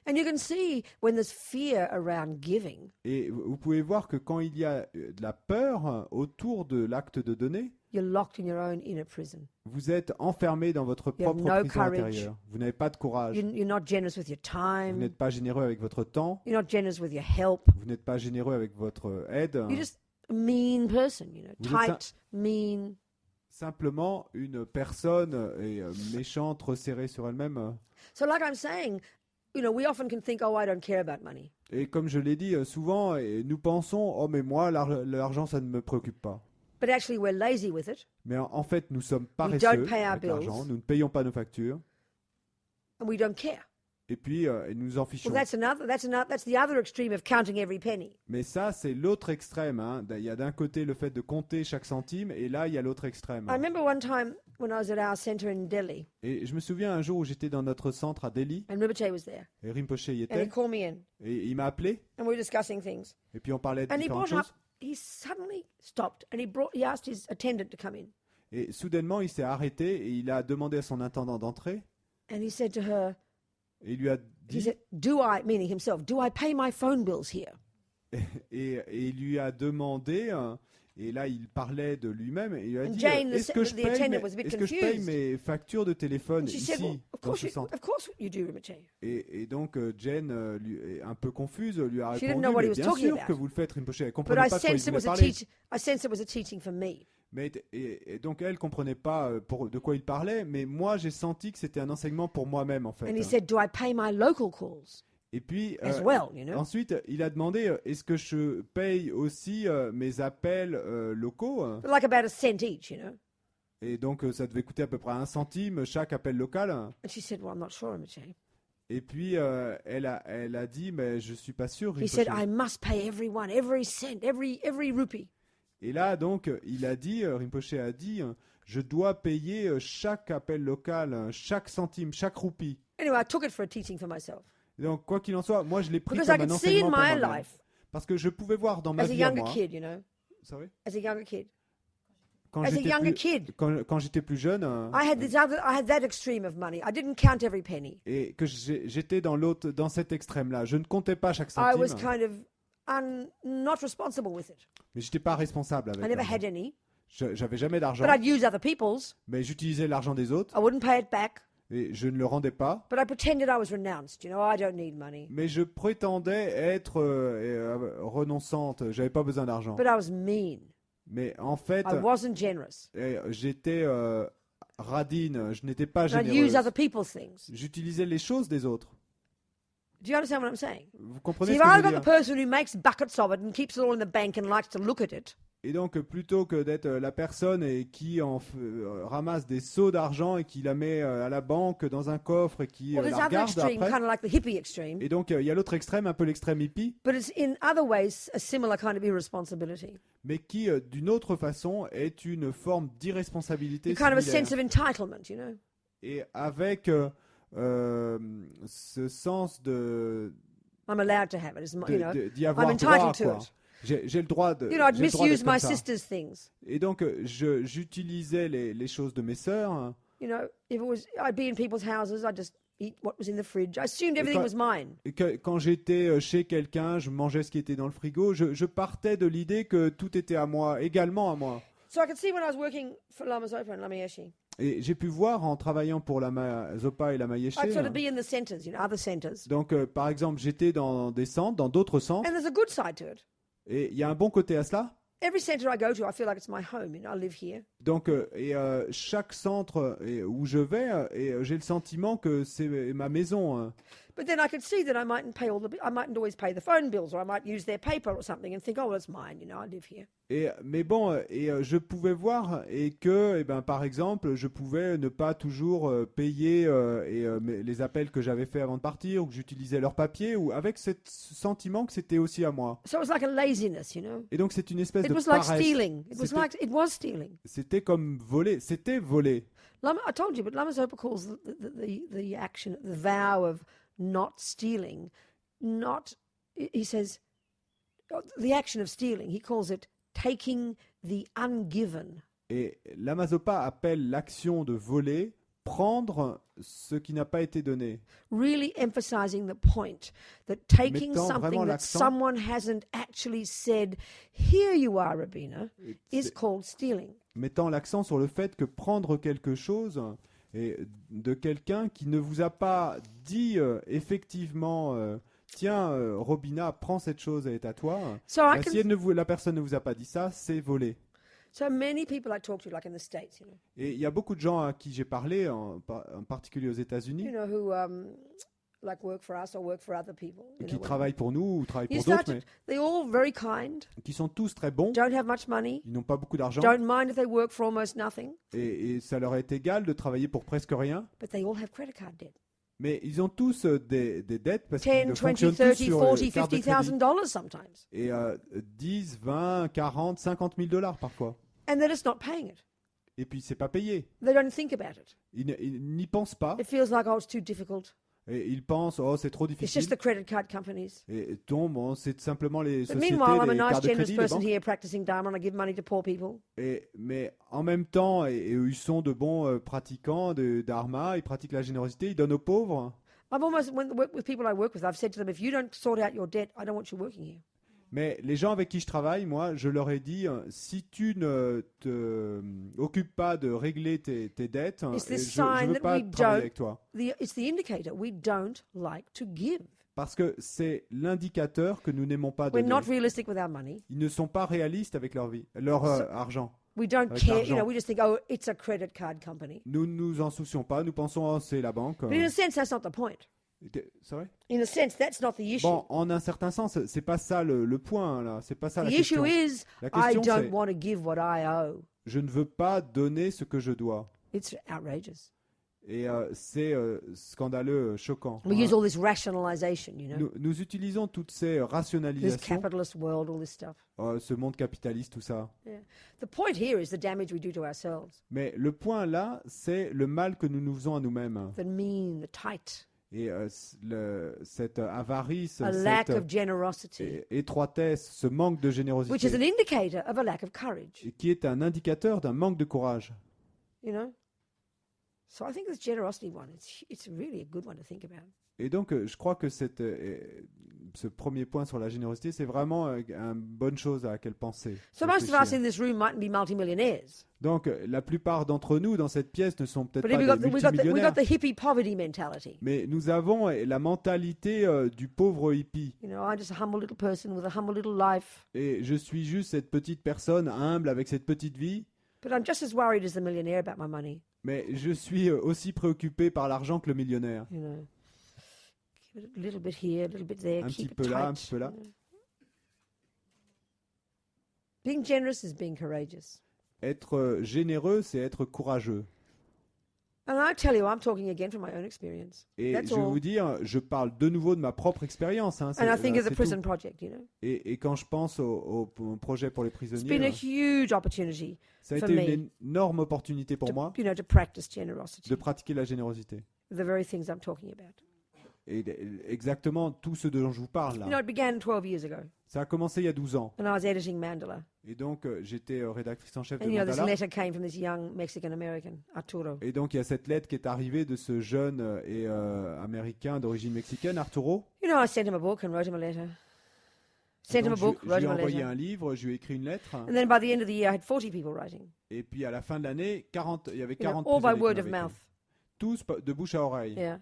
And you can see when there's fear around giving, Et vous pouvez voir que quand il y a de la peur autour de l'acte de donner, you're locked in your own inner prison. vous êtes enfermé dans votre You have propre no prison courage. intérieure. Vous n'avez pas de courage. You're not generous with your Vous time. n'êtes pas généreux avec votre temps. You're not generous with your help. Vous n'êtes pas généreux avec votre aide. You're just a mean person, you know, Vous êtes tight, mean. Simplement une personne méchante, resserrée sur elle-même. So like I'm saying, you know, we often can think, oh, I don't care about money. Et comme je l'ai dit souvent, nous pensons, oh mais moi, l'argent, ça ne me préoccupe pas. But actually, we're lazy with it, Mais en fait, nous sommes don't paresseux pay our avec l'argent. bills. Nous ne payons pas nos factures. and we don't care. Et puis, nous nous en fichons. Well, that's the other extreme of counting every penny. Mais ça, c'est l'autre extrême. Hein. Il y a d'un côté le fait de compter chaque centime, et là, il y a l'autre extrême. I remember one time when I was at our center in Delhi, Et je me souviens un jour où j'étais dans notre centre à Delhi, and Rinpoche was there, et Rinpoche y and he était, called me in, et il m'a appelé, and we were discussing things. et puis on parlait de And he différentes brought up, choses. he suddenly stopped, and he asked his attendant to come in, Et soudainement, il s'est arrêté, et il a demandé à son intendant d'entrer, and he said to her, et il lui a he dit, said, "Do I, meaning himself, do I pay my phone bills here?" et il lui a demandé, et là il parlait de lui-même, et il lui a And dit, Jane, the est-ce que je the paye attendant was a bit est-ce que je paye confused. mes factures de téléphone And she said, well, ici, dans ce centre? of course you do, Rinpoche. Et donc Jane, un peu confuse, lui a She didn't répondu, know what he mais was bien talking sûr about. que vous le faites, Rinpoche. Elle But comprenait I pas de quoi il sensed it voulait was a parler. I sensed it was a teaching for me. Mais, et donc elle comprenait pas de quoi il parlait, mais moi j'ai senti que c'était un enseignement pour moi-même en fait. And he said, "Do I pay my local calls Et puis as well?" You know. ensuite il a demandé, est-ce que je paye aussi mes appels locaux, But like about a cent each, you know. et donc ça devait coûter à peu près 1 centime chaque appel local. And she said, "Well, I'm not sure, Rinpoche." Et puis elle a dit, mais je suis pas sûr. He said, Rinpoche. "I must pay everyone, every cent, every rupee." Et là, donc, il a dit, Rinpoche a dit, je dois payer chaque appel local, chaque centime, chaque roupie. Anyway, I took it for a teaching for myself Et donc, quoi qu'il en soit, moi, je l'ai pris because I comme un could see in enseignement pour my moi-même. life Parce que je pouvais voir dans ma as a vie à younger moi, kid, you know, vous savez, as a younger kid, quand as a j'étais younger plus, kid, quand j'étais plus jeune, I had that extreme of money. I didn't count every penny. et que j'étais dans cet extrême-là. Je ne comptais pas chaque I was centime, kind of not responsible with it. mais j'étais pas responsable I avec never l'argent. had any, J'avais jamais d'argent, but I'd use other people's. mais j'utilisais l'argent des autres, I wouldn't pay it back, et je ne le rendais pas. but I pretended I was renounced. You know, I don't need money. Mais je prétendais être renonçante, j'avais pas besoin d'argent. But I was mean. Mais en fait, I wasn't generous. j'étais radine, je n'étais pas And I'd use généreuse. other people's things. J'utilisais les choses des autres. Do you understand what I'm saying? Vous See, comprenez if ce que je I've veux got the dire? person who makes buckets of it and keeps it all in the bank and likes to look at it, Et donc, plutôt que d'être la personne qui ramasse des seaux d'argent et qui la met à la banque dans un coffre et qui well, there's la other regarde extreme, après. kind of like the hippie extreme, Et donc, il y a l'autre extrême, un peu l'extrême hippie, but it's in other ways a similar kind of irresponsibility. mais qui, d'une autre façon, est une forme d'irresponsabilité Kind of a similaire. sense of entitlement, you know. Et avec ce sens I'm allowed to have it, is my- you know. d'y avoir I'm droit, entitled to quoi. it. J'ai le droit de. You know, I'd j'ai le droit d'être misuse comme my ça. sister's things. Et donc, j'utilisais les choses de mes sœurs. You know, if it was, I'd be in people's houses, I'd just eat what was in the fridge. I assumed everything quand- was mine. Et quand j'étais chez quelqu'un, je mangeais ce qui était dans le frigo. Je partais de l'idée que tout était à moi, également à moi. So I could see when I was working for Lama Zopa and Lama Yeshe, Et j'ai pu voir en travaillant pour la Zopa et la Mayeshe. I'd sort of be in the centres, you know, other centres. Donc, par exemple, j'étais dans des centres, dans d'autres centres, And there's a good side to it. et il y a un bon côté à cela. Every centre I go to, I feel like it's my home. You know, I live here. Donc, chaque centre où je vais, j'ai le sentiment que c'est ma maison. But then I could see that I mightn't pay I mightn't always pay the phone bills, or I might use their paper or something, and think, oh, well, it's mine. You know, I live here. Mais bon, je pouvais voir que, par exemple, je pouvais ne pas toujours payer les appels que j'avais fait avant de partir, ou que j'utilisais leur papier, ou avec ce sentiment que c'était aussi à moi. So it was like a laziness, you know. Et donc c'est une espèce It de was like paresse. stealing. It was stealing. C'était comme voler. C'était voler. I told you, but Lama Zopa calls the action, the vow of not stealing, he says, the action of stealing, he calls it taking the ungiven. Et l'Amazopa appelle l'action de voler prendre ce qui n'a pas été donné. Really emphasizing the point that taking Mettant something vraiment that l'accent. someone hasn't actually said, here you are, Rabina, is C'est- called stealing. Mettant l'accent sur le fait que prendre quelque chose de quelqu'un qui ne vous a pas dit effectivement tiens Robina, prends cette chose, elle est à toi. So I Si la personne ne vous a pas dit ça, c'est voler. So many people I talk to, like in the States, you know, Et il y a beaucoup de gens à qui j'ai parlé, en particulier aux États-Unis, who like work for us or work for other people. You qui know, travaillent pour nous ou travaillent you pour start d'autres, to, they're all very kind, mais qui sont tous très bons. don't have much money, Ils n'ont pas beaucoup d'argent don't mind if they work for almost nothing, et ça leur est égal de travailler pour presque rien. but they all have credit card debt. Mais ils ont tous des dettes parce qu'ils 10, 20, fonctionnent tous 30, sur 40, carte de crédit. $50,000 sometimes. Et 10, 20, 40, 50 000 dollars parfois. And they're just not paying it. Et puis c'est pas payé. They don't think about it. Ils n'y pensent pas. It feels like, oh, it's too difficult. Et ils pensent, oh, c'est trop It's difficile. just the credit card companies. Et bon, c'est simplement les But sociétés, meanwhile, I'm a les nice, cartes de generous crédit, les person banques. here practicing Dharma and I give money to poor people. Mais en même temps, ils sont de bons pratiquants de dharma, ils pratiquent la générosité, ils donnent aux pauvres. I've almost, with people I work with, I've said to them, if you don't sort out your debt, I don't want you working here. Mais les gens avec qui je travaille, moi, je leur ai dit, si tu ne t'occupes pas de régler tes dettes, It's je this ne sign veux that pas we travailler don't- avec toi. It's the indicator we don't like to give. Parce que c'est l'indicateur que nous n'aimons pas We're donner. not realistic with our money. Ils ne sont pas réalistes avec leur vie, leur argent. We don't Avec care. l'argent. We just think, oh, it's a credit card company. Nous ne nous en soucions pas, nous pensons, oh, c'est la banque. But in a sense, that's not the point. C'est vrai? In a sense, that's not the issue. Bon, en un certain sens, c'est pas ça le point, là. C'est pas ça The la issue question. is, La I question, don't c'est, want to give what I owe. je ne veux pas donner ce que je dois. It's outrageous. Et c'est scandaleux, choquant. We use all this rationalization, Nous utilisons toutes ces this rationalisations, capitalist world, all this stuff. ce monde capitaliste, tout ça. Yeah. The point here is the damage we do to ourselves. Mais le point là, c'est le mal que nous nous faisons à nous-mêmes. The mean, the tight, Et cette avarice, a lack cette of generosity, étroitesse, ce manque de which is générosité, an indicator of a lack of courage. et qui est un indicateur d'un manque de courage. You know. So I think this generosity one, it's really a good one to think about. Et donc, je crois que ce premier point sur la générosité, c'est vraiment une bonne chose à laquelle penser. So most of us réfléchir. in this room mightn't be multimillionaires, Donc, la plupart d'entre nous dans cette pièce ne sont peut-être but pas we des got the multimillionnaires, hippie poverty mentality. mais nous avons la mentalité du pauvre hippie. You know, I'm just a humble little person with a humble little life, Et je suis juste cette petite personne humble avec cette petite vie, but I'm just as worried as the millionaire about my money. mais je suis aussi préoccupé par l'argent que le millionnaire. You know. Give it a little bit here, a little bit there. Un petit Keep it peu là, un tight. petit peu là. Being generous is being courageous. Être généreux, c'est être courageux. And I tell you, I'm talking again from my own experience. Et That's je vais all. vous dire, je parle de nouveau de ma propre expérience. Hein, And I think of the c'est prison tout. project, you know. Et quand je pense au projet pour les It's prisonniers, been a huge opportunity, ça a for été me une énorme opportunité pour moi to practice generosity. de pratiquer la générosité. The very things I'm talking about. Et exactement tout ce dont je vous parle You know, là. it began 12 years ago, Ça a commencé il y a 12 ans. and I was editing Mandala. Et donc, j'étais rédactrice en chef de And you know, this Mandala. letter came from this young Mexican-American, Arturo. Et donc, il y a cette lettre qui est arrivée de ce jeune américain d'origine mexicaine, Arturo. You know, I sent him a book and wrote him a letter. Sent him a Donc, book, je wrote lui ai him a envoyé letter. un livre, je lui ai écrit une lettre. And then by the end of the year, I had 40 people writing. Et puis, à la fin de l'année, il y avait You know, 40 all by prisonniers qui word of m'avaient mouth. écrit. Tous de bouche à oreille. Yeah.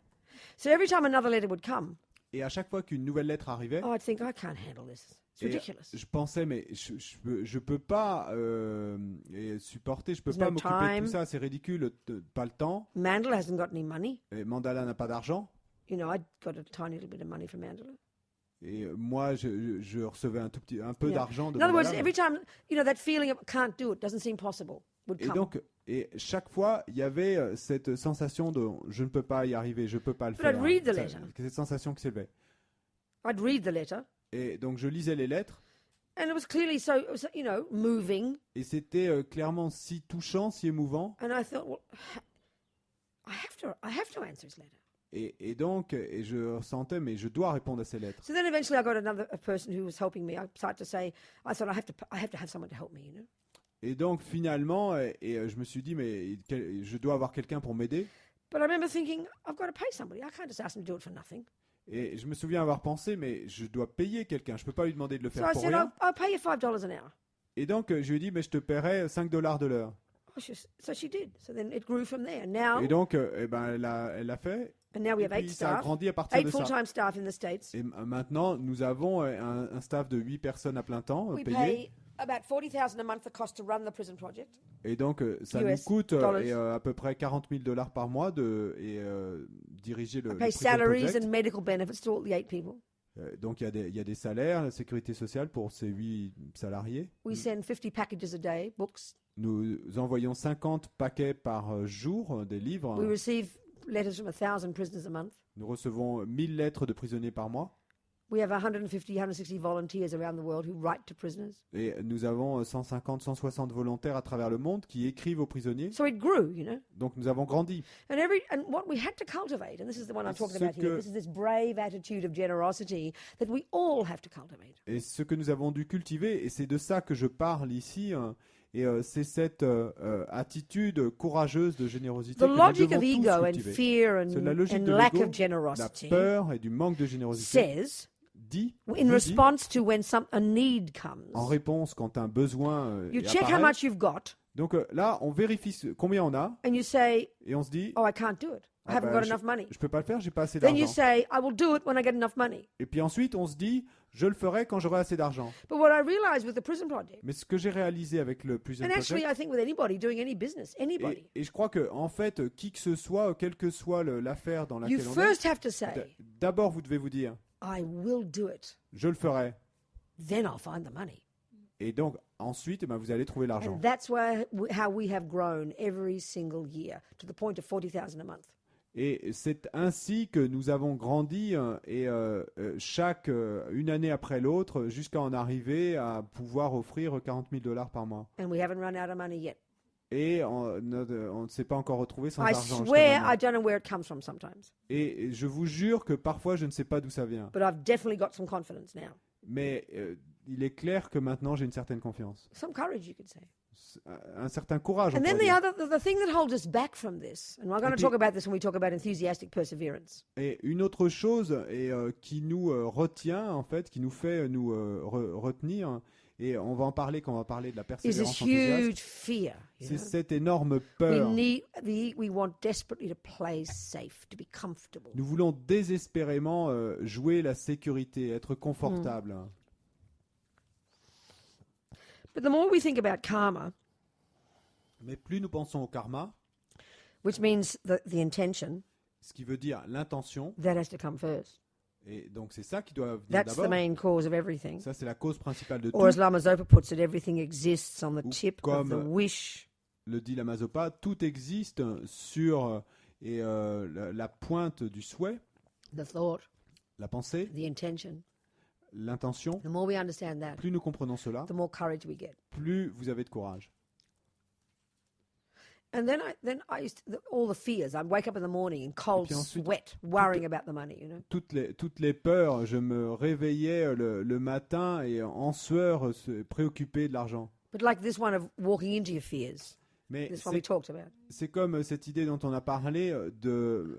So every time another letter would come, Et à chaque fois qu'une nouvelle lettre arrivait, I'd think, I can't handle this. It's et ridiculous. je pensais, mais je peux pas supporter, je peux There's pas no m'occuper de time. tout ça, c'est ridicule, pas le temps. Mandela hasn't got any money. Et Mandala n'a pas d'argent. You know, I got a tiny little bit of money from Mandela. Et moi, je recevais un peu Yeah. d'argent de In other words, Mandala. every time, you know, that feeling of can't do it, doesn't seem possible, would Et come. donc, chaque fois, il y avait cette sensation de je ne peux pas y arriver, je ne peux pas le But I'd faire. read the Ça- letter. Cette sensation qui s'élevait. I'd read the letter, Et donc, je lisais les lettres, and it was clearly you know, moving. et c'était clairement si touchant, si émouvant. And I thought, well, I have to answer his letter. Et donc, je ressentais, mais je dois répondre à ces lettres. So then eventually I got a person who was helping me. I started to say, I thought I have to have someone to help me, you know. Et donc, finalement, je me suis dit, mais je dois avoir quelqu'un pour m'aider. But I remember thinking, I've got to pay somebody. I can't just ask them to do it for nothing. Et je me souviens avoir pensé, mais je dois payer quelqu'un, je ne peux pas lui demander de le So faire I pour said, rien. I'll pay you $5 an hour. Et donc, je lui ai dit, mais je te paierai $5 de l'heure. Oh, so she did. So then it grew from there. Now, Et donc, elle l'a fait. and now we Et have 8 puis, ça a staff, grandi à partir 8 de ça. full-time staff in the States. Et maintenant, nous avons un staff de 8 personnes à plein temps We payées. pay about $40,000 a month the cost to run the prison project. Et donc, ça nous US coûte dollars. à peu près $40,000 par mois de diriger le I pay prison salaries project. and medical benefits to all the 8 people. Donc, il y a des salaires, la sécurité sociale pour ces 8 salariés. We send 50 packages a day, books. Nous envoyons 50 paquets par jour, des livres. We receive letters from 1,000 prisoners a month. Nous recevons 1000 lettres de prisonniers par mois. We have 150, 160 volunteers around the world who write to prisoners. Et nous avons 150, 160 volontaires à travers le monde qui écrivent aux prisonniers. So it grew, you know. Donc nous avons grandi. And what we had to cultivate, and this is the one I'm talking Ce about here, que- this is this brave attitude of generosity that we all have to cultivate. Et ce que nous avons dû cultiver, et c'est de ça que je parle ici, c'est cette attitude courageuse de générosité The que nous logic devons of tous ego and cultiver. fear C'est la logique and de lack l'ego, of La generosity peur et du manque de générosité says, dit, in nous dit, response to when a need comes, en réponse quand un besoin you check how apparaît. much you've got, Donc là, on vérifie combien on a and you say, et on se dit, oh, I can't do it. I haven't got enough money. je peux pas le faire, j'ai pas assez Then you d'argent. say, I will do it when I get enough money. Et puis ensuite, on se dit, je le ferai quand j'aurai assez d'argent. But what I realized with the prison project, Mais ce que j'ai réalisé avec le Prison and actually Project, I think with anybody doing any business, anybody, et je crois que en fait, qui que ce soit, quelle que soit l'affaire dans you laquelle on est, first have to say, d'abord vous devez vous dire, I will do it. je le ferai. Then I'll find the money. Et donc ensuite, vous allez trouver l'argent. And that's how we have grown every single year to the point of 40,000 a month. Et c'est ainsi que nous avons grandi une année après l'autre jusqu'à en arriver à pouvoir offrir $40,000 par mois. And we haven't run out of money yet. Et on ne s'est pas encore retrouvé sans I argent. jusqu'à swear maintenant. I don't know where it comes from sometimes. Et je vous jure que parfois je ne sais pas d'où ça vient. But I've definitely got some confidence now. Mais il est clair que maintenant j'ai une certaine confiance. Some courage, you could say. Un certain courage. on And then pourrait dire. the thing that holds us back from this, and we're going to puis- talk about this when we talk about enthusiastic perseverance, Et une autre chose qui nous retient, en fait, qui nous fait nous retenir, et on va en parler quand on va parler de la is persévérance this enthousiaste, huge fear. You c'est know? cette énorme peur. We want desperately to play safe, to be comfortable. Nous voulons désespérément jouer la sécurité, être confortable. But the more we think about karma, Mais plus nous pensons au karma, which means the intention, ce qui veut dire l'intention, that has to come first. Et donc c'est ça qui doit venir That's the d'abord. main cause of everything. Ça c'est la cause principale de Or as tout. Lama Zopa puts it, everything exists on the Ou tip of comme the wish le dit Lama Zopa, tout existe sur la pointe du souhait, the thought, la pensée, the intention. l'intention. The more we understand that, Plus nous comprenons cela, the more courage we get. plus vous avez de courage. And then I used to, all the fears. I'd wake up in the morning in cold puis ensuite, sweat, worrying about the money, Toutes les peurs, je me réveillais le matin et en sueur, préoccupé de l'argent. But like this one of walking into your fears, Mais this one we talked about. c'est comme cette idée dont on a parlé de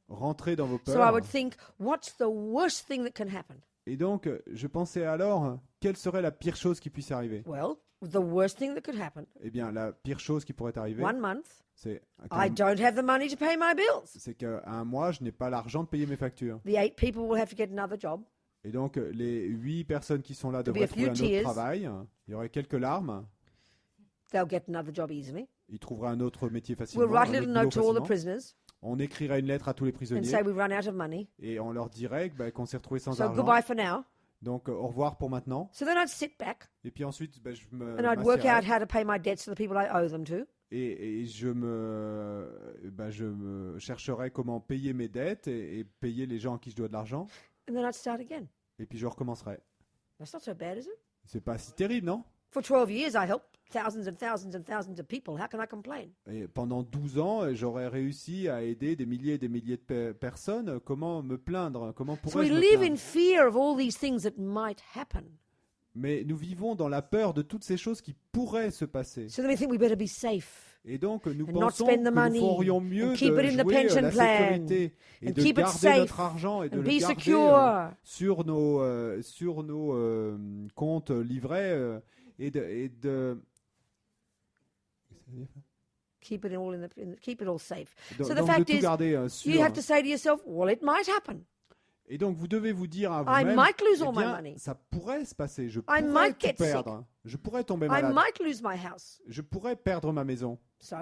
rentrer dans vos So I peurs. would think, what's the worst thing that can happen? Et donc, je pensais alors, quelle serait la pire chose qui puisse arriver? Well, the worst thing that could happen, Eh bien, la pire chose qui pourrait arriver, 1 month, c'est I don't have the money to pay my bills. qu'à un mois, je n'ai pas l'argent de payer mes factures. The 8 people will have to get another job. Et donc, les 8 personnes qui sont là There'll be devraient a few trouver un autre tears. travail. Il y aurait quelques larmes. They'll get another job easily. Ils trouveraient un autre métier facilement. We'll write a un little autre note to all boulot the facilement. prisoners On écrirait une lettre à tous les and prisonniers say we've run out of money. et on leur dirait qu'on s'est retrouvé sans So argent. goodbye for now. Donc, au revoir pour maintenant. So then I'd sit back Et puis ensuite, je me and I'd work out m'assierais how to pay my debts to the people I owe them to. et je me chercherais comment payer mes dettes et payer les gens à qui je dois de l'argent. And then I'd start again. Et puis je recommencerai. That's not so bad, is it? C'est pas si terrible, non? For 12 years, I helped thousands and thousands and thousands of people. How can I complain? Et pendant 12 ans, j'aurais réussi à aider des milliers et des milliers de personnes. Comment me plaindre? Comment So we pourrais-je me live plaindre? in fear of all these things that might happen. Mais nous vivons dans la peur de toutes ces choses qui pourraient se passer. So then we think we better be safe Et donc, nous And not pensons spend the que money, nous ferions mieux and de keep it in the jouer pension la plan, sécurité et and de keep it garder safe, notre argent et de and le be garder secure. sur nos comptes livrets et de Keep it all keep it all safe. donc So the de fact tout is, garder you sûr. have to say to yourself, well, it might happen. Et donc, vous devez vous dire à I vous-même, might lose all eh bien, my money. ça pourrait se passer, je I pourrais might tout get sick. perdre, je pourrais tomber I malade, might lose my house. je pourrais perdre ma maison. So,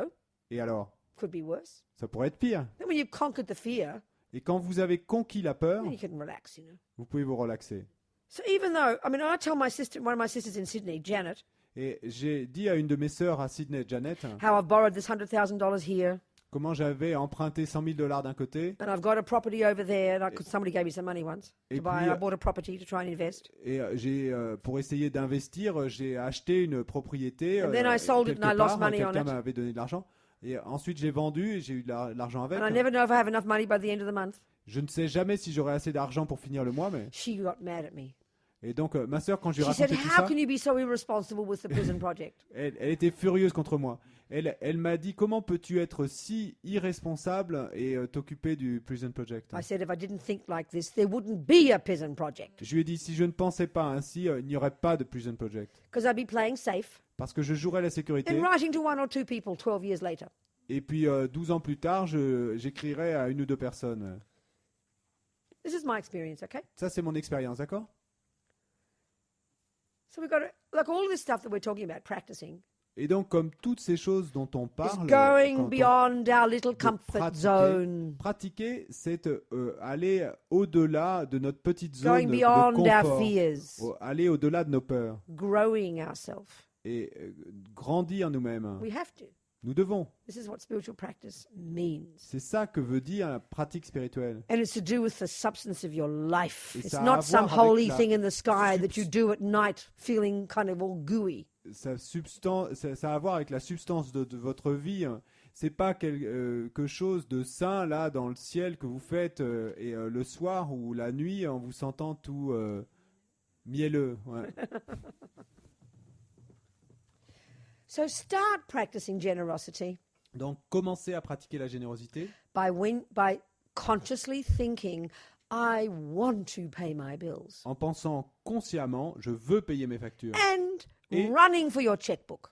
Et alors, could be worse. ça pourrait être pire. Then when you've conquered the fear, Et quand vous avez conquis la peur, then you can relax, vous pouvez vous relaxer. So even though, I tell my sister, one of my sisters in Sydney, Janet, Et j'ai dit à une de mes sœurs à Sydney, Janet, how I've borrowed this $100,000 here, comment j'avais emprunté 100 000 $ d'un côté and I've got a property over there. And somebody gave me some money once Et to buy. puis, I bought a property to try and invest. et pour essayer d'investir, j'ai acheté une propriété. And then I sold it quelque and I lost part, money on quelqu'un it. m'avait donné de l'argent. Et ensuite, j'ai vendu et j'ai eu de l'argent avec. And I never know if I have enough money by the end of the month. Je ne sais jamais si j'aurai assez d'argent pour finir le mois, mais She got mad at me. et donc ma sœur, quand je lui ai She said, raconté tout how ça, can you be so irresponsible with the prison project? elle était furieuse contre moi. Elle m'a dit, comment peux-tu être si irresponsable et t'occuper du Prison Project? I said, if I didn't think like this, there wouldn't be a prison project. Je lui ai dit, si je ne pensais pas ainsi, il n'y aurait pas de Prison Project. Because I'd be playing safe Parce que je jouerais la sécurité. and writing to 1 or 2 people 12 years later. Et puis 12 ans plus tard, j'écrirai à une ou deux personnes. This is my experience, okay? Ça, c'est mon expérience, d'accord? So we've got to, like all this stuff that we're talking about, practicing, Et donc, comme toutes ces choses dont on is parle, going quand on- beyond our little comfort pratiquer. zone, pratiquer, c'est aller au-delà de notre petite zone going de beyond our confort, fears, aller au-delà de nos peurs growing ourselves. et grandir nous-mêmes. We have to. Nous devons. This is what spiritual practice means. C'est ça que veut dire la pratique spirituelle. And it's to do with the substance of your life. Et It's ça a à not some voir avec holy la thing in the sky that you do at night feeling kind of all gooey. Ça a à voir avec la substance de votre vie. C'est pas quelque chose de saint là dans le ciel que vous faites le soir ou la nuit en vous sentant tout mielleux. Ouais. So start practicing generosity Donc commencez à pratiquer la générosité by consciously thinking, I want to pay my bills. en pensant consciemment, je veux payer mes factures. And Et- running for your checkbook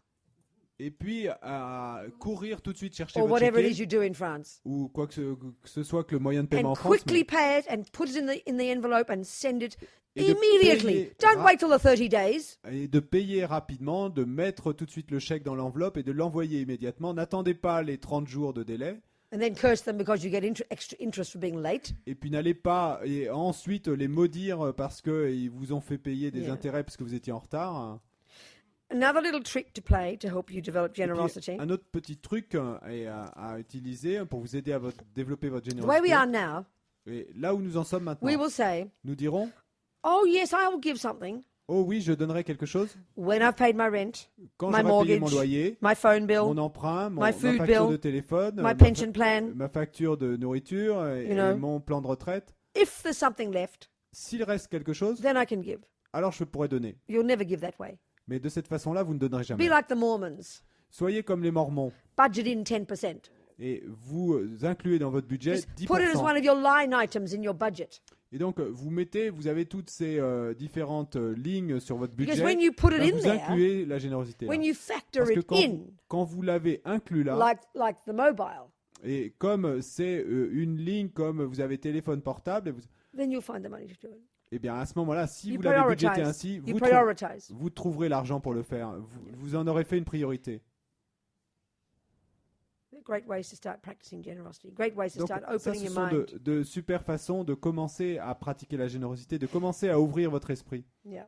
Et puis à courir tout de suite chercher or votre whatever it is chéquier you do in France. ou quoi que ce soit que le moyen de paiement And en France. quickly pay it and put it in the envelope and send it Et de immediately. payer Don't wait till the 30 days. Et de payer rapidement, de mettre tout de suite le chèque dans l'enveloppe et de l'envoyer immédiatement. N'attendez pas les 30 jours de délai. and then curse them because you get extra interest for being late. et puis n'allez pas et ensuite les maudire parce qu'ils vous ont fait payer des Yeah. intérêts parce que vous étiez en retard. Another little trick to play to help you develop Et puis, generosity. un autre petit truc à utiliser pour vous aider à développer votre The way we générosité. are now, Et là où nous en sommes maintenant, we will say, nous dirons oh yes, I will give something oh oui, je donnerai quelque chose when I've paid my rent, quand my j'aurai payé mon mortgage, loyer, my phone bill, mon emprunt, my ma food facture bill, de téléphone, my pension plan. ma facture de nourriture et, You know. et mon plan de retraite. If there's something left, S'il reste quelque chose, then I can give. alors je pourrais donner. You'll never give that way. Mais de cette façon-là, vous ne donnerez Be jamais. like the Mormons. Soyez comme les Mormons Budget in 10%. et vous incluez dans votre budget Just put it as 10%. one of your line items in your budget. Et donc, vous avez toutes ces différentes lignes sur votre Because budget. when you put it Ben, in vous there, incluez la générosité. when Là. you factor Parce que it quand, in, quand vous l'avez inclus là, like the mobile, et comme c'est une ligne, comme vous avez téléphone portable, then you'll find the money to do it. eh bien à ce moment-là, si You vous l'avez budgété prioritize. ainsi, You vous, prioritize. vous trouverez l'argent pour le faire. Vous en aurez fait une priorité. Great ways to start practicing generosity. Great ways to Donc start ça, opening ce your sont mind. de super façons de commencer à pratiquer la générosité, de commencer à ouvrir votre esprit. Yeah.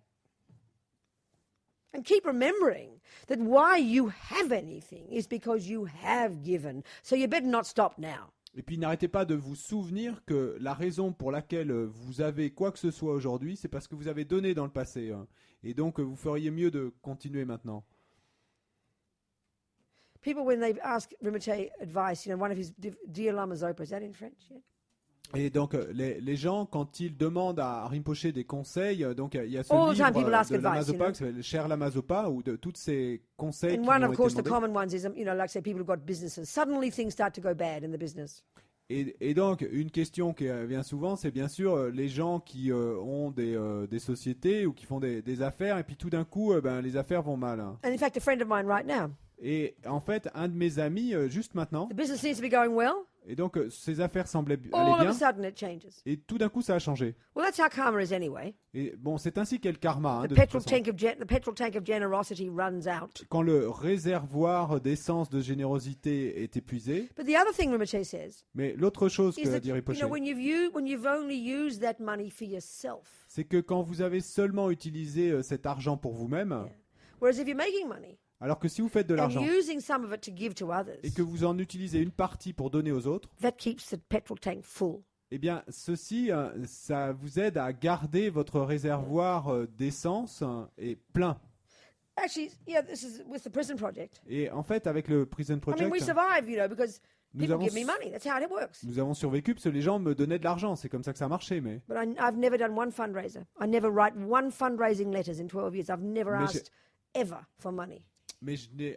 And keep remembering that why you have anything is because you have given. So you better not stop now. Et puis n'arrêtez pas de vous souvenir que la raison pour laquelle vous avez quoi que ce soit aujourd'hui, c'est parce que vous avez donné dans le passé. Hein. Et donc vous feriez mieux de continuer maintenant. People, when they ask Rinpoche advice, one of his Dear Lama Zopa, is that in French? Yeah. Et donc les gens, quand ils demandent à Rinpoche des conseils, donc il y a ce All the time livre people ask de Lama advice, Zopa, qui s'appelle Cher Lama Zopa, ou de tous ces conseils And qui one, lui ont of été course, the demandés. common ones is, like say, people who've got businesses. Suddenly things start to go bad in the business. Et donc, une question qui vient souvent, c'est bien sûr les gens qui ont des sociétés ou qui font des affaires, et puis tout d'un coup, les affaires vont mal. Hein. And in fact, a friend of mine right now, Et en fait, un de mes amis, juste maintenant, the business seems to be going well. et donc ses affaires semblaient All aller of a bien, sudden it changes. et tout d'un coup, ça a changé. Well, that's how karma is anyway. Et bon, c'est ainsi qu'est le karma. Hein, The de toute petrol façon. the petrol tank of generosity runs out. Quand le réservoir d'essence de générosité est épuisé, But the other thing Rinpoche says mais l'autre chose is que that, dit Rinpoche, when you've only used that money for yourself, c'est que quand vous avez seulement utilisé cet argent pour vous-même, whereas if you're making money alors que si vous faites de and l'argent using some of it to give to others, et que vous en utilisez une partie pour donner aux autres, that keeps the petrol tank full. eh bien, ceci, ça vous aide à garder votre réservoir d'essence est plein. Actually, yeah, this is with the prison project. Et en fait, avec le Prison I mean, Project, we survive, because nous people avons, give me money. That's how it works. nous avons survécu parce que les gens me donnaient de l'argent. C'est comme ça que ça marchait. Mais But I've never done one fundraiser. I never write one fundraising letters in 12 years. I've never Mais j'ai- asked ever for money.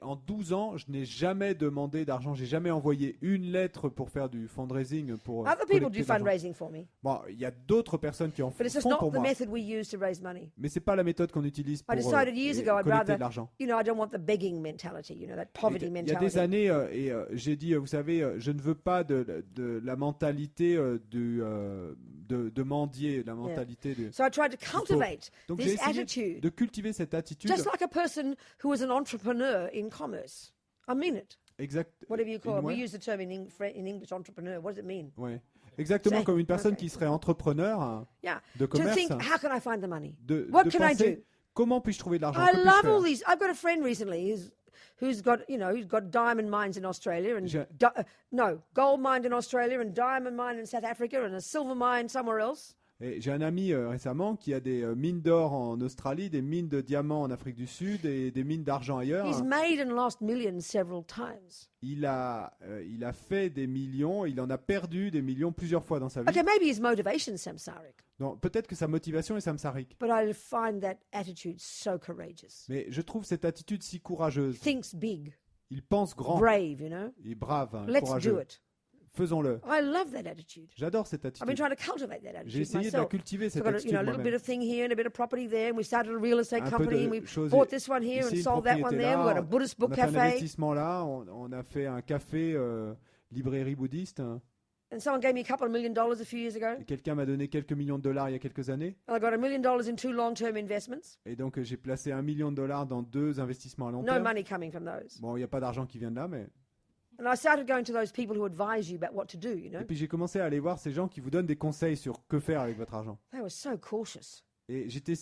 en 12 ans, je n'ai jamais demandé d'argent. J'ai jamais envoyé une lettre pour faire du fundraising. Pour Other people collecter do de l'argent. fundraising for me, Bon, il y a d'autres personnes qui en but it's just font not pour the moi. method we use to raise money. Mais c'est pas la méthode qu'on utilise pour I decided years ago I'd collecter rather, de l'argent. I don't want the begging mentality, that poverty Il y a mentality. des années, j'ai dit, vous savez, je ne veux pas de la mentalité de mendier, la mentalité de... So I tried to cultivate Donc j'ai this essayé attitude, de cultiver cette attitude. just like a person who is an entrepreneur in commerce. I mean it. Exact. Whatever you call it. Ouais. We use the term in English, entrepreneur. What does it mean? Ouais. Exactement Say, comme une personne okay. qui serait entrepreneur hein, Yeah. de To commerce. think, how can I find the money? De What can I penser, do? comment puis-je trouver de l'argent? I Que puis-je love faire? all these. I've got a friend recently who's got diamond mines in Australia and gold mine in Australia and diamond mine in South Africa and a silver mine somewhere else. Et j'ai un ami récemment qui a des mines d'or en Australie, des mines de diamants en Afrique du Sud et des mines d'argent ailleurs. He's made and lost millions several times. Il a fait des millions, il en a perdu des millions plusieurs fois dans sa vie. Okay, maybe his motivation's samsaric, Donc, peut-être que sa motivation est samsarique. but I find that attitude so courageous. Mais je trouve cette attitude si courageuse. Thinks big, Il pense grand, brave, il est brave, hein, Let's courageux. do it. Faisons-le. I love that attitude. J'adore cette I've been attitude. trying to cultivate that J'ai attitude essayé de la myself. cultiver So cette I've got attitude a little bit moi-même. of thing here and a bit of property there, and we started a real estate Un peu company, de and we choses- bought this one here Ici, and une sold that one propriété there. We've got là, a Buddhist on book a fait un cafe. investissement là, on a fait un café, librairie bouddhiste. Hein. And someone gave me a couple of $1 million a few years ago. Et quelqu'un m'a donné quelques millions de dollars il y a quelques années. And I got $1 million in 2 long-term investments. Et donc j'ai placé $1 million dans 2 investissements à long No terme. money coming from those. Bon, il n'y a pas d'argent qui vient de là, mais And I started going to those people who advise you about what to do, you know. Et puis j'ai commencé à aller voir ces gens qui vous donnent des conseils sur que faire avec votre argent. They were so cautious. Et j'étais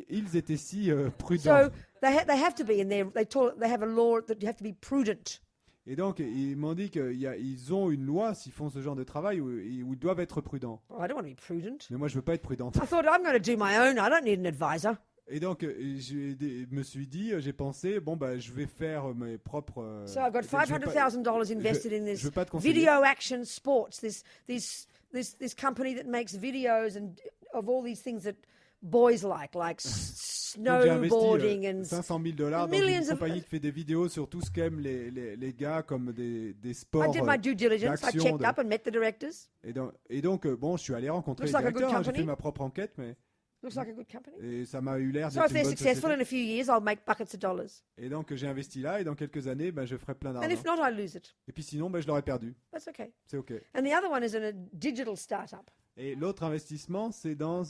ils étaient si prudents. So they have to be in there. They have a law that you have to be prudent. Et donc ils m'ont dit qu'ils ont une loi s'ils font ce genre de travail où ils doivent être prudents. Oh, I don't want to be prudent. Mais moi je veux pas être prudente. I thought I'm going to do my own. I don't need an advisor. Et donc me suis dit, j'ai pensé, bon bah je vais faire mes propres. So I've got $500,000 invested in je this veux pas te conseiller. Video Action Sports. This company that makes videos and of all these things that boys like Donc, j'ai investi snowboarding and $500,000 dans millions une of- compagnie qui fait des vidéos sur tout ce qu'aiment les gars comme des I sports. did my due diligence. I d'action, checked up and met the directors. Et donc, bon, je suis allé rencontrer les Looks like a good directeurs, hein, j'ai company. fait ma propre enquête, mais Looks like a good company. et ça m'a eu l'air So d'être if une they're bonne successful société. in a few years, I'll make buckets of dollars. Et donc j'ai investi là, et dans quelques années, ben, je ferai plein And d'argent. if not, I lose it. Et puis sinon, ben, je l'aurais perdu. That's okay. C'est ok. And the other one is in a digital startup. Et l'autre investissement, c'est dans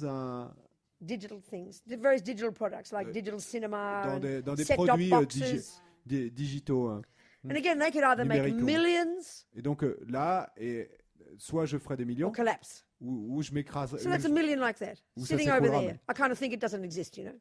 Digital things, various digital products like digital cinema, dans des set-top produits boxes. digitaux. Hein. And again, they could either make Numériques, millions Et donc là, soit je ferai des millions, or collapse. ou je m'écrase. So that's a million like that, Ou ça sitting over s'écroulera there. même. I kind of think it doesn't exist, you know.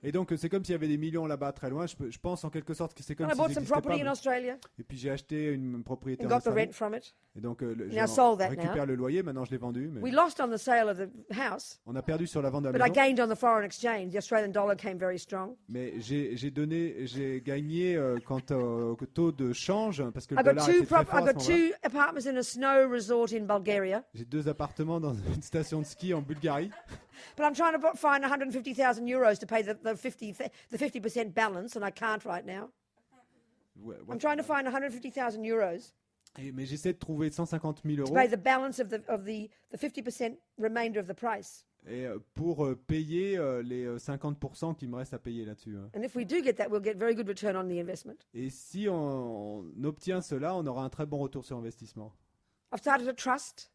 Et donc c'est comme s'il y avait des millions là-bas très loin. Je pense en quelque sorte que c'est comme And I si bought some property in pas. Australia Et puis j'ai acheté une propriété and en got the Australie. rent from it. Et donc I sold that récupère le loyer. Maintenant je l'ai vendu. Mais We lost on the sale of the house, on a perdu sur la vente de but la I maison. gained on the foreign exchange. The Australian dollar came very strong. Mais j'ai gagné quant au taux de change parce que le I got dollar était très I fort à got ce moment-là. 2 apartments in a snow resort in Bulgaria, J'ai 2 appartements dans une station de ski en Bulgarie. but I'm trying to find 150,000 euros to pay the 50% balance, and I can't right now. Ouais, I'm trying to find 150,000 euros mais j'essaie de trouver 150 000 to euros pay the balance of the 50% remainder of the price. et pour payer les 50% qui me restent à payer là-dessus. Hein. And if we do get that, we'll get very good return on the investment. Et si on obtient cela, on aura un très bon retour sur investissement. I've started a trust.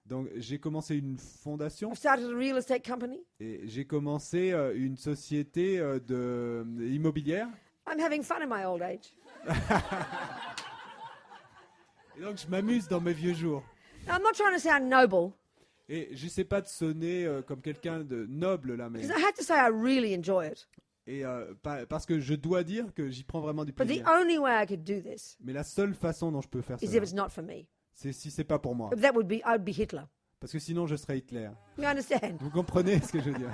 Donc j'ai commencé une fondation I've started a real estate company. et j'ai commencé une société immobilière. I'm having fun in my old age. Et donc je m'amuse dans mes vieux jours. Now, I'm not trying to sound noble, Et je sais pas de sonner comme quelqu'un de noble là, mais because I have to say I really enjoy it. et parce que je dois dire que j'y prends vraiment du But the plaisir. only way I could do this Mais la seule façon dont je peux faire is if ça, it's not for me. c'est si c'est pas pour moi, That would be, I would be Hitler. parce que sinon je serais Hitler. You understand? Vous comprenez ce que je veux dire?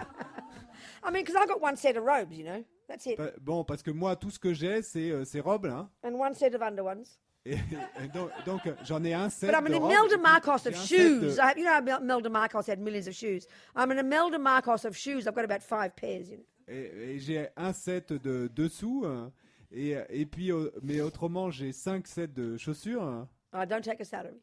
I mean, because I got one set of robes, you know. That's it. Bon, parce que moi tout ce que j'ai c'est ces robes là. And one set of underones. Et donc j'en ai un set But I'm de an robes. Imelda Marcos J'ai of un set de- shoes. You know how Imelda Marcos had millions of shoes. I'm an Imelda Marcos of shoes. I've got about 5 pairs, you know. Et j'ai un set de dessous et puis mais autrement j'ai 5 sets de chaussures. I don't take a salary.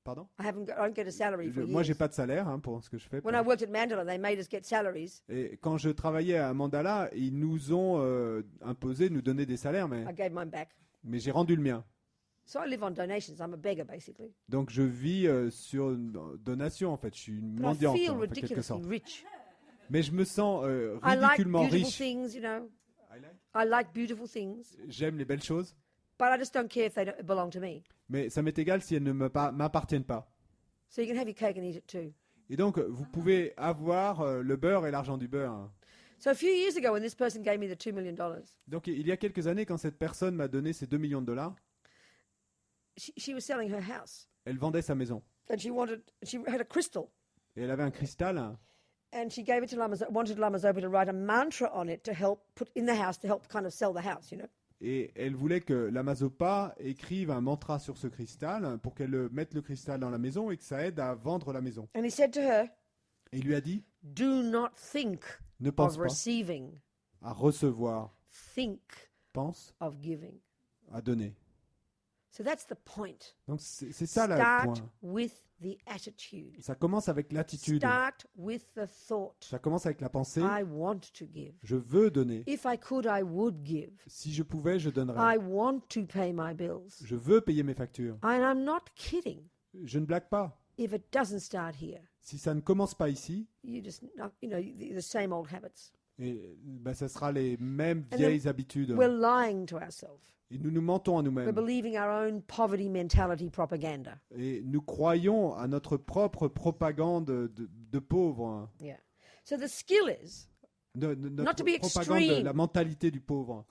Pardon? I don't get a salary for Moi j'ai years. pas de salaire pour ce que je fais. When I worked at Mandela, they made us get salaries. Et quand je travaillais à Mandala, ils nous ont imposé de nous donner des salaires, I gave mine back. mais j'ai rendu le mien. So I live on donations. I'm a beggar, basically. Donc je vis sur une donation en fait. Je suis une But I mendiante feel en fait, quelque ridiculously sorte. rich. Mais je me sens I like ridiculement beautiful riche. things, you know. I like beautiful things. J'aime les belles choses, But I just don't care if they don't belong to me. mais ça m'est égal si elles ne m'appartiennent pas. So you can have your cake and eat it too. Et donc vous pouvez avoir le beurre et l'argent du beurre. So a few years ago, when this person gave me the $2 million, Donc il y a quelques années, quand cette personne m'a donné ces 2 millions de dollars, she was selling her house. elle vendait sa maison. And she had a crystal. Et elle avait un cristal. And she gave it to wanted Lamazopa to write a mantra on it to help put in the house, to help kind of sell the house, you know. Et elle voulait que la Mazopa écrive un mantra sur ce cristal pour qu'elle mette le cristal dans la maison et que ça aide à vendre la maison. And he said to her, Et il lui a dit, do not think ne pense of pas receiving, à recevoir, think pense of giving. à donner. So that's the point. Donc c'est ça le Start point. with the attitude. Ça commence avec l'attitude. Start with the thought. Ça commence avec la pensée. I want to give. Je veux donner. If I could, I would give. Si je pouvais, je I donnerais. want to pay my bills. Je veux payer mes factures. And I'm not kidding. Je ne blague pas. If it doesn't start here, Si ça ne commence pas ici, you just, the same old habits. Et ça sera les mêmes And vieilles habitudes. We're lying to ourselves. Et nous nous mentons à We're nous-mêmes. believing our own poverty mentality propaganda. Et nous croyons à notre propre propagande de pauvre. Yeah. So the skill is Notre Not to be propagande de extreme. la mentalité du pauvre.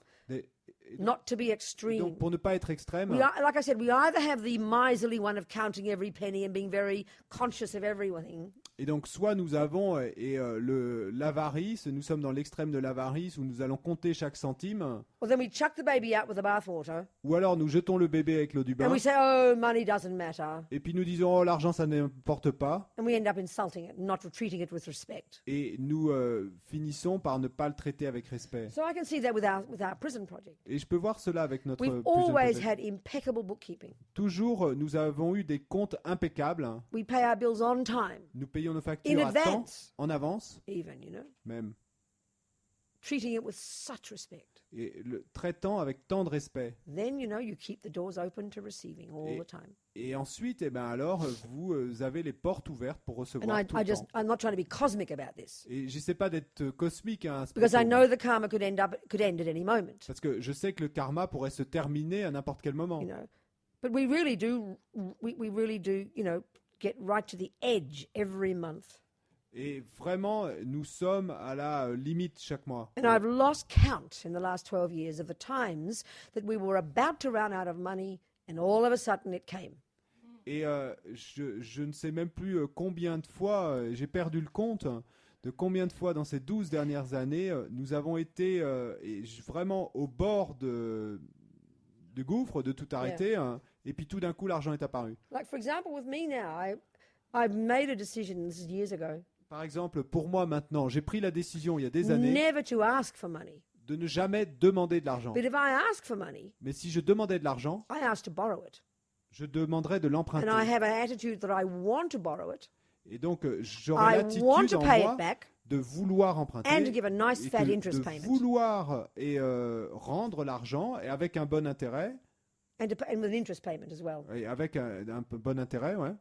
not to be extreme. Donc, pour ne pas être extrême, Like I said, we either have the miserly one of counting every penny and being very conscious of everything, et donc soit nous avons l'avarice, nous sommes dans l'extrême de l'avarice où nous allons compter chaque centime, or then we chuck the baby out with the bathwater ou alors nous jetons le bébé avec l'eau du bain, and we say, oh, money doesn't matter. et puis nous disons oh l'argent ça n'importe pas, And we end up insulting it, not treating it with respect. et nous finissons par ne pas le traiter avec respect. So I can see that with our prison project. Et je peux voir cela avec notre We've Prison always Project. had impeccable bookkeeping. Toujours, nous avons eu des comptes impeccables. We pay our bills on time, Nous payons nos in factures à temps, advance, en avance, even, you know, même. treating it with such respect. Et le traitant avec tant de respect. Then, you know, you keep the doors open to receiving all the time. Et ensuite, alors, vous avez les portes ouvertes pour And recevoir tout le temps. I'm not trying to be cosmic about this. Et j'essaie pas d'être cosmique, hein, à ce Because I propos. know the karma could end at any moment, Parce que je sais que le karma pourrait se terminer à n'importe quel moment. you know. But we really do, you know, get right to the edge every month. Et vraiment, nous sommes à la limite chaque mois. And I've lost count in the last 12 years of the times that we were about to run out of money and all of a sudden it came. Et je ne sais même plus combien de fois, j'ai perdu le compte de combien de fois dans ces 12 dernières années, nous avons été vraiment au bord du gouffre, de tout arrêter, hein, et puis tout d'un coup l'argent est apparu. Like, for example, with me now, I've made a decision, this is years ago, Par exemple, pour moi maintenant, j'ai pris la décision il y a des années never to ask for money. de ne jamais demander de l'argent. But if I ask for money, Mais si je demandais de l'argent, I ask to borrow it. je demanderais de And I l'emprunter. have an attitude that I want to borrow it. Et donc, j'aurais I want l'attitude to en pay moi it back de vouloir emprunter and to give a nice et fat que interest de payment. vouloir rendre l'argent et avec un bon intérêt, And with an interest payment as well. et avec un bon intérêt, ouais.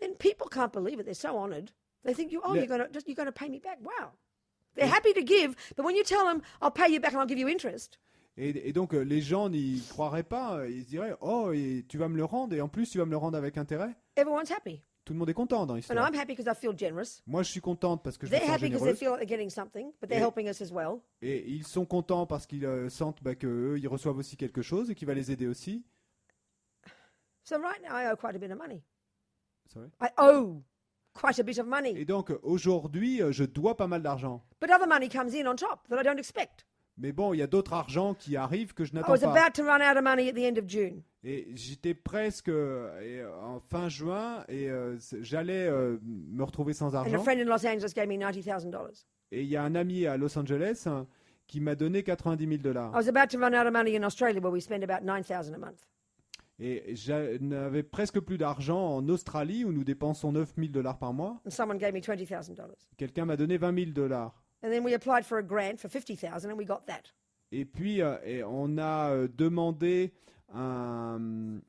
Then people can't believe it. They're so honored. They think Le- you're going to pay me back. Wow. They're happy to give, but when you tell them, I'll pay you back and I'll give you interest, Et donc, les gens n'y croiraient pas. Ils se diraient, oh, et tu vas me le rendre, et en plus, tu vas me le rendre avec intérêt. everyone's happy. Tout le monde est content dans And l'histoire. I'm happy because I feel generous. Moi, je suis contente parce que je me They're sens happy because they généreuse. feel like they're getting something, but they're Et- helping us as well. Et ils sont contents parce qu'ils sentent qu'eux, ils reçoivent aussi quelque chose et qui va les aider aussi. So right now I owe quite a bit of money. Sorry. I owe quite a bit of money. Et donc, aujourd'hui, je dois pas mal d'argent. But other money comes in on top that I don't expect. Mais bon, il y a d'autres argents qui arrivent que je I n'attends was pas. about to run out of money at the end of June. Et j'étais presque en fin juin et j'allais me retrouver sans And a argent. friend in Los Angeles gave me $90,000. Et il y a un ami à Los Angeles qui m'a donné $90 000. I was about to run out of money in Australia where we spend about $9,000 a month. Et je n'avais presque plus d'argent en Australie où nous dépensons $9 000 par mois. And someone gave me $20,000. Quelqu'un m'a donné $20 000. And then we applied for a grant for $50,000 and we got that. Et puis on a demandé une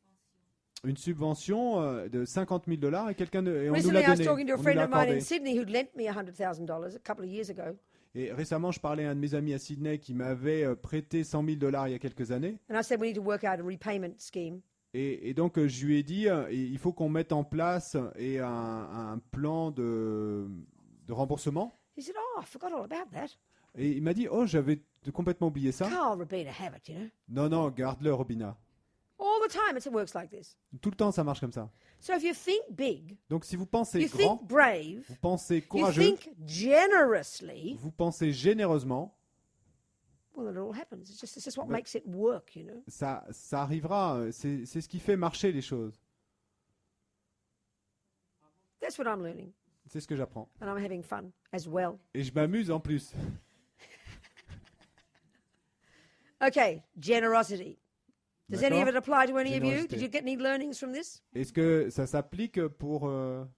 subvention de $50 000 et quelqu'un et on nous Recently, l'a I was donné. talking to a On nous friend l'a of mine in accordé. Sydney who'd lent me $100,000 a couple of years ago. Et récemment, je parlais à un de mes amis à Sydney qui m'avait prêté $100 000 il y a quelques années. And I said, we need to work out a repayment scheme. Et donc, je lui ai dit, il faut qu'on mette en place un plan de remboursement. He said, oh, I forgot all about that. Et il m'a dit, oh, j'avais complètement oublié ça. Carl Rabina have it, you know. Non, non, garde-le, Robina. All the time it works like this. Tout le temps, ça marche comme ça. So if you think big, Donc, si vous pensez you grand, think brave, vous pensez you courageux, think generously, vous pensez généreusement, well, it all happens. It's just what But- makes it work, you know. ça arrivera. C'est ce qui fait marcher les choses. That's what I'm learning. C'est ce que j'apprends. And I'm having fun as well. Et je m'amuse en plus. Okay, generosity. Does any of D'accord. it apply to any of you? Générosité. Did you get any learnings from this? Est-ce que ça s'applique pour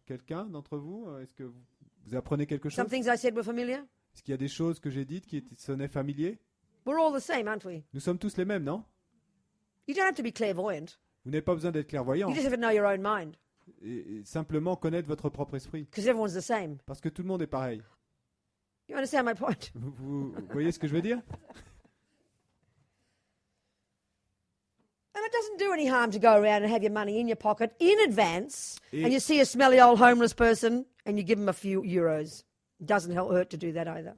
quelqu'un d'entre vous? Est-ce que vous apprenez quelque chose? Some things I said were familiar. Est-ce qu'il y a des choses que j'ai dites qui sonnaient familiers? We're all the same, aren't we? Nous sommes tous les mêmes, non? You don't have to be clairvoyant. Vous n'avez pas besoin d'être clairvoyant. You just have to know your own mind Et simplement connaître votre propre esprit. because everyone's the same. Parce que tout le monde est pareil. You understand my point? Vous voyez ce que je veux dire? And it doesn't do any harm to go around and have your money in your pocket in advance, Et- and you see a smelly old homeless person, and you give them a few euros. It doesn't hurt to do that either.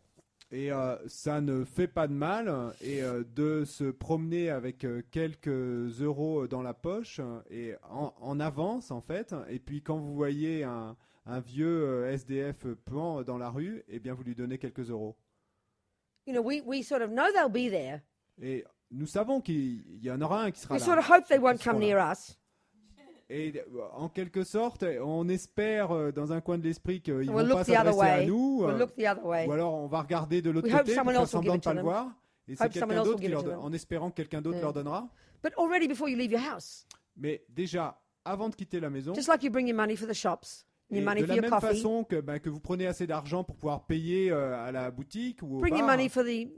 Et ça ne fait pas de mal et de se promener avec quelques euros dans la poche et en avance en fait. Et puis quand vous voyez un vieux SDF plan dans la rue, eh bien vous lui donnez quelques euros. You know, we sort of know they'll be there. Et nous savons qu'il y en aura un qui sera We là. sort of hope they won't Ils seront come là. near us. Et en quelque sorte, on espère dans un coin de l'esprit qu'ils ne We'll vont pas look the other s'adresser à way. nous. We'll look the other way. Ou alors on va regarder de l'autre We hope côté pour someone faire else will give semblant de it ne pas to le them. voir. Et c'est Hope someone quelqu'un else will d'autre qui give it leur to donne, them. en espérant que quelqu'un d'autre Yeah. leur donnera. But already before you leave your house, Mais déjà, avant de quitter la maison, just like you bring your money for the shops, et your money de for la your même coffee, façon que vous prenez assez d'argent pour pouvoir payer à la boutique ou au bring your bar, money for the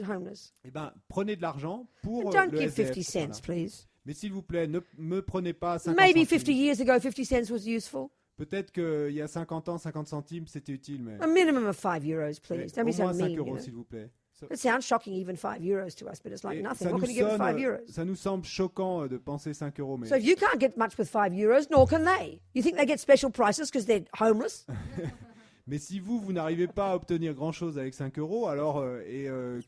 homeless. eh ben, prenez de l'argent pour And don't le give SDF. 50 cents, Voilà. please. Mais s'il vous plaît, ne me prenez pas 50 Maybe centimes. 50 years ago, 50 cents was useful. Peut-être qu'il y a 50 ans, 50 centimes, c'était utile, mais A minimum of 5 euros, mais please. Don't be au so moins 5 mean. You euros, know? s'il vous plaît. It sounds shocking, even 5 euros to us, but it's like Et nothing. What can you give us 5 euros? ça nous semble choquant de penser 5 euros, mais So if you can't get much with 5 euros, nor can they. You think they get special prices because they're homeless? Mais si vous n'arrivez pas à obtenir grand-chose avec 5 euros, alors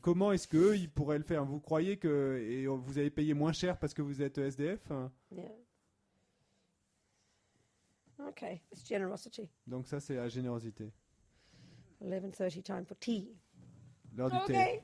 comment est-ce qu'eux, ils pourraient le faire? Vous croyez que vous allez payer moins cher parce que vous êtes SDF? Yeah. Okay, it's generosity. Donc ça, c'est la générosité. 11:30 time for tea. L'heure du thé. Okay.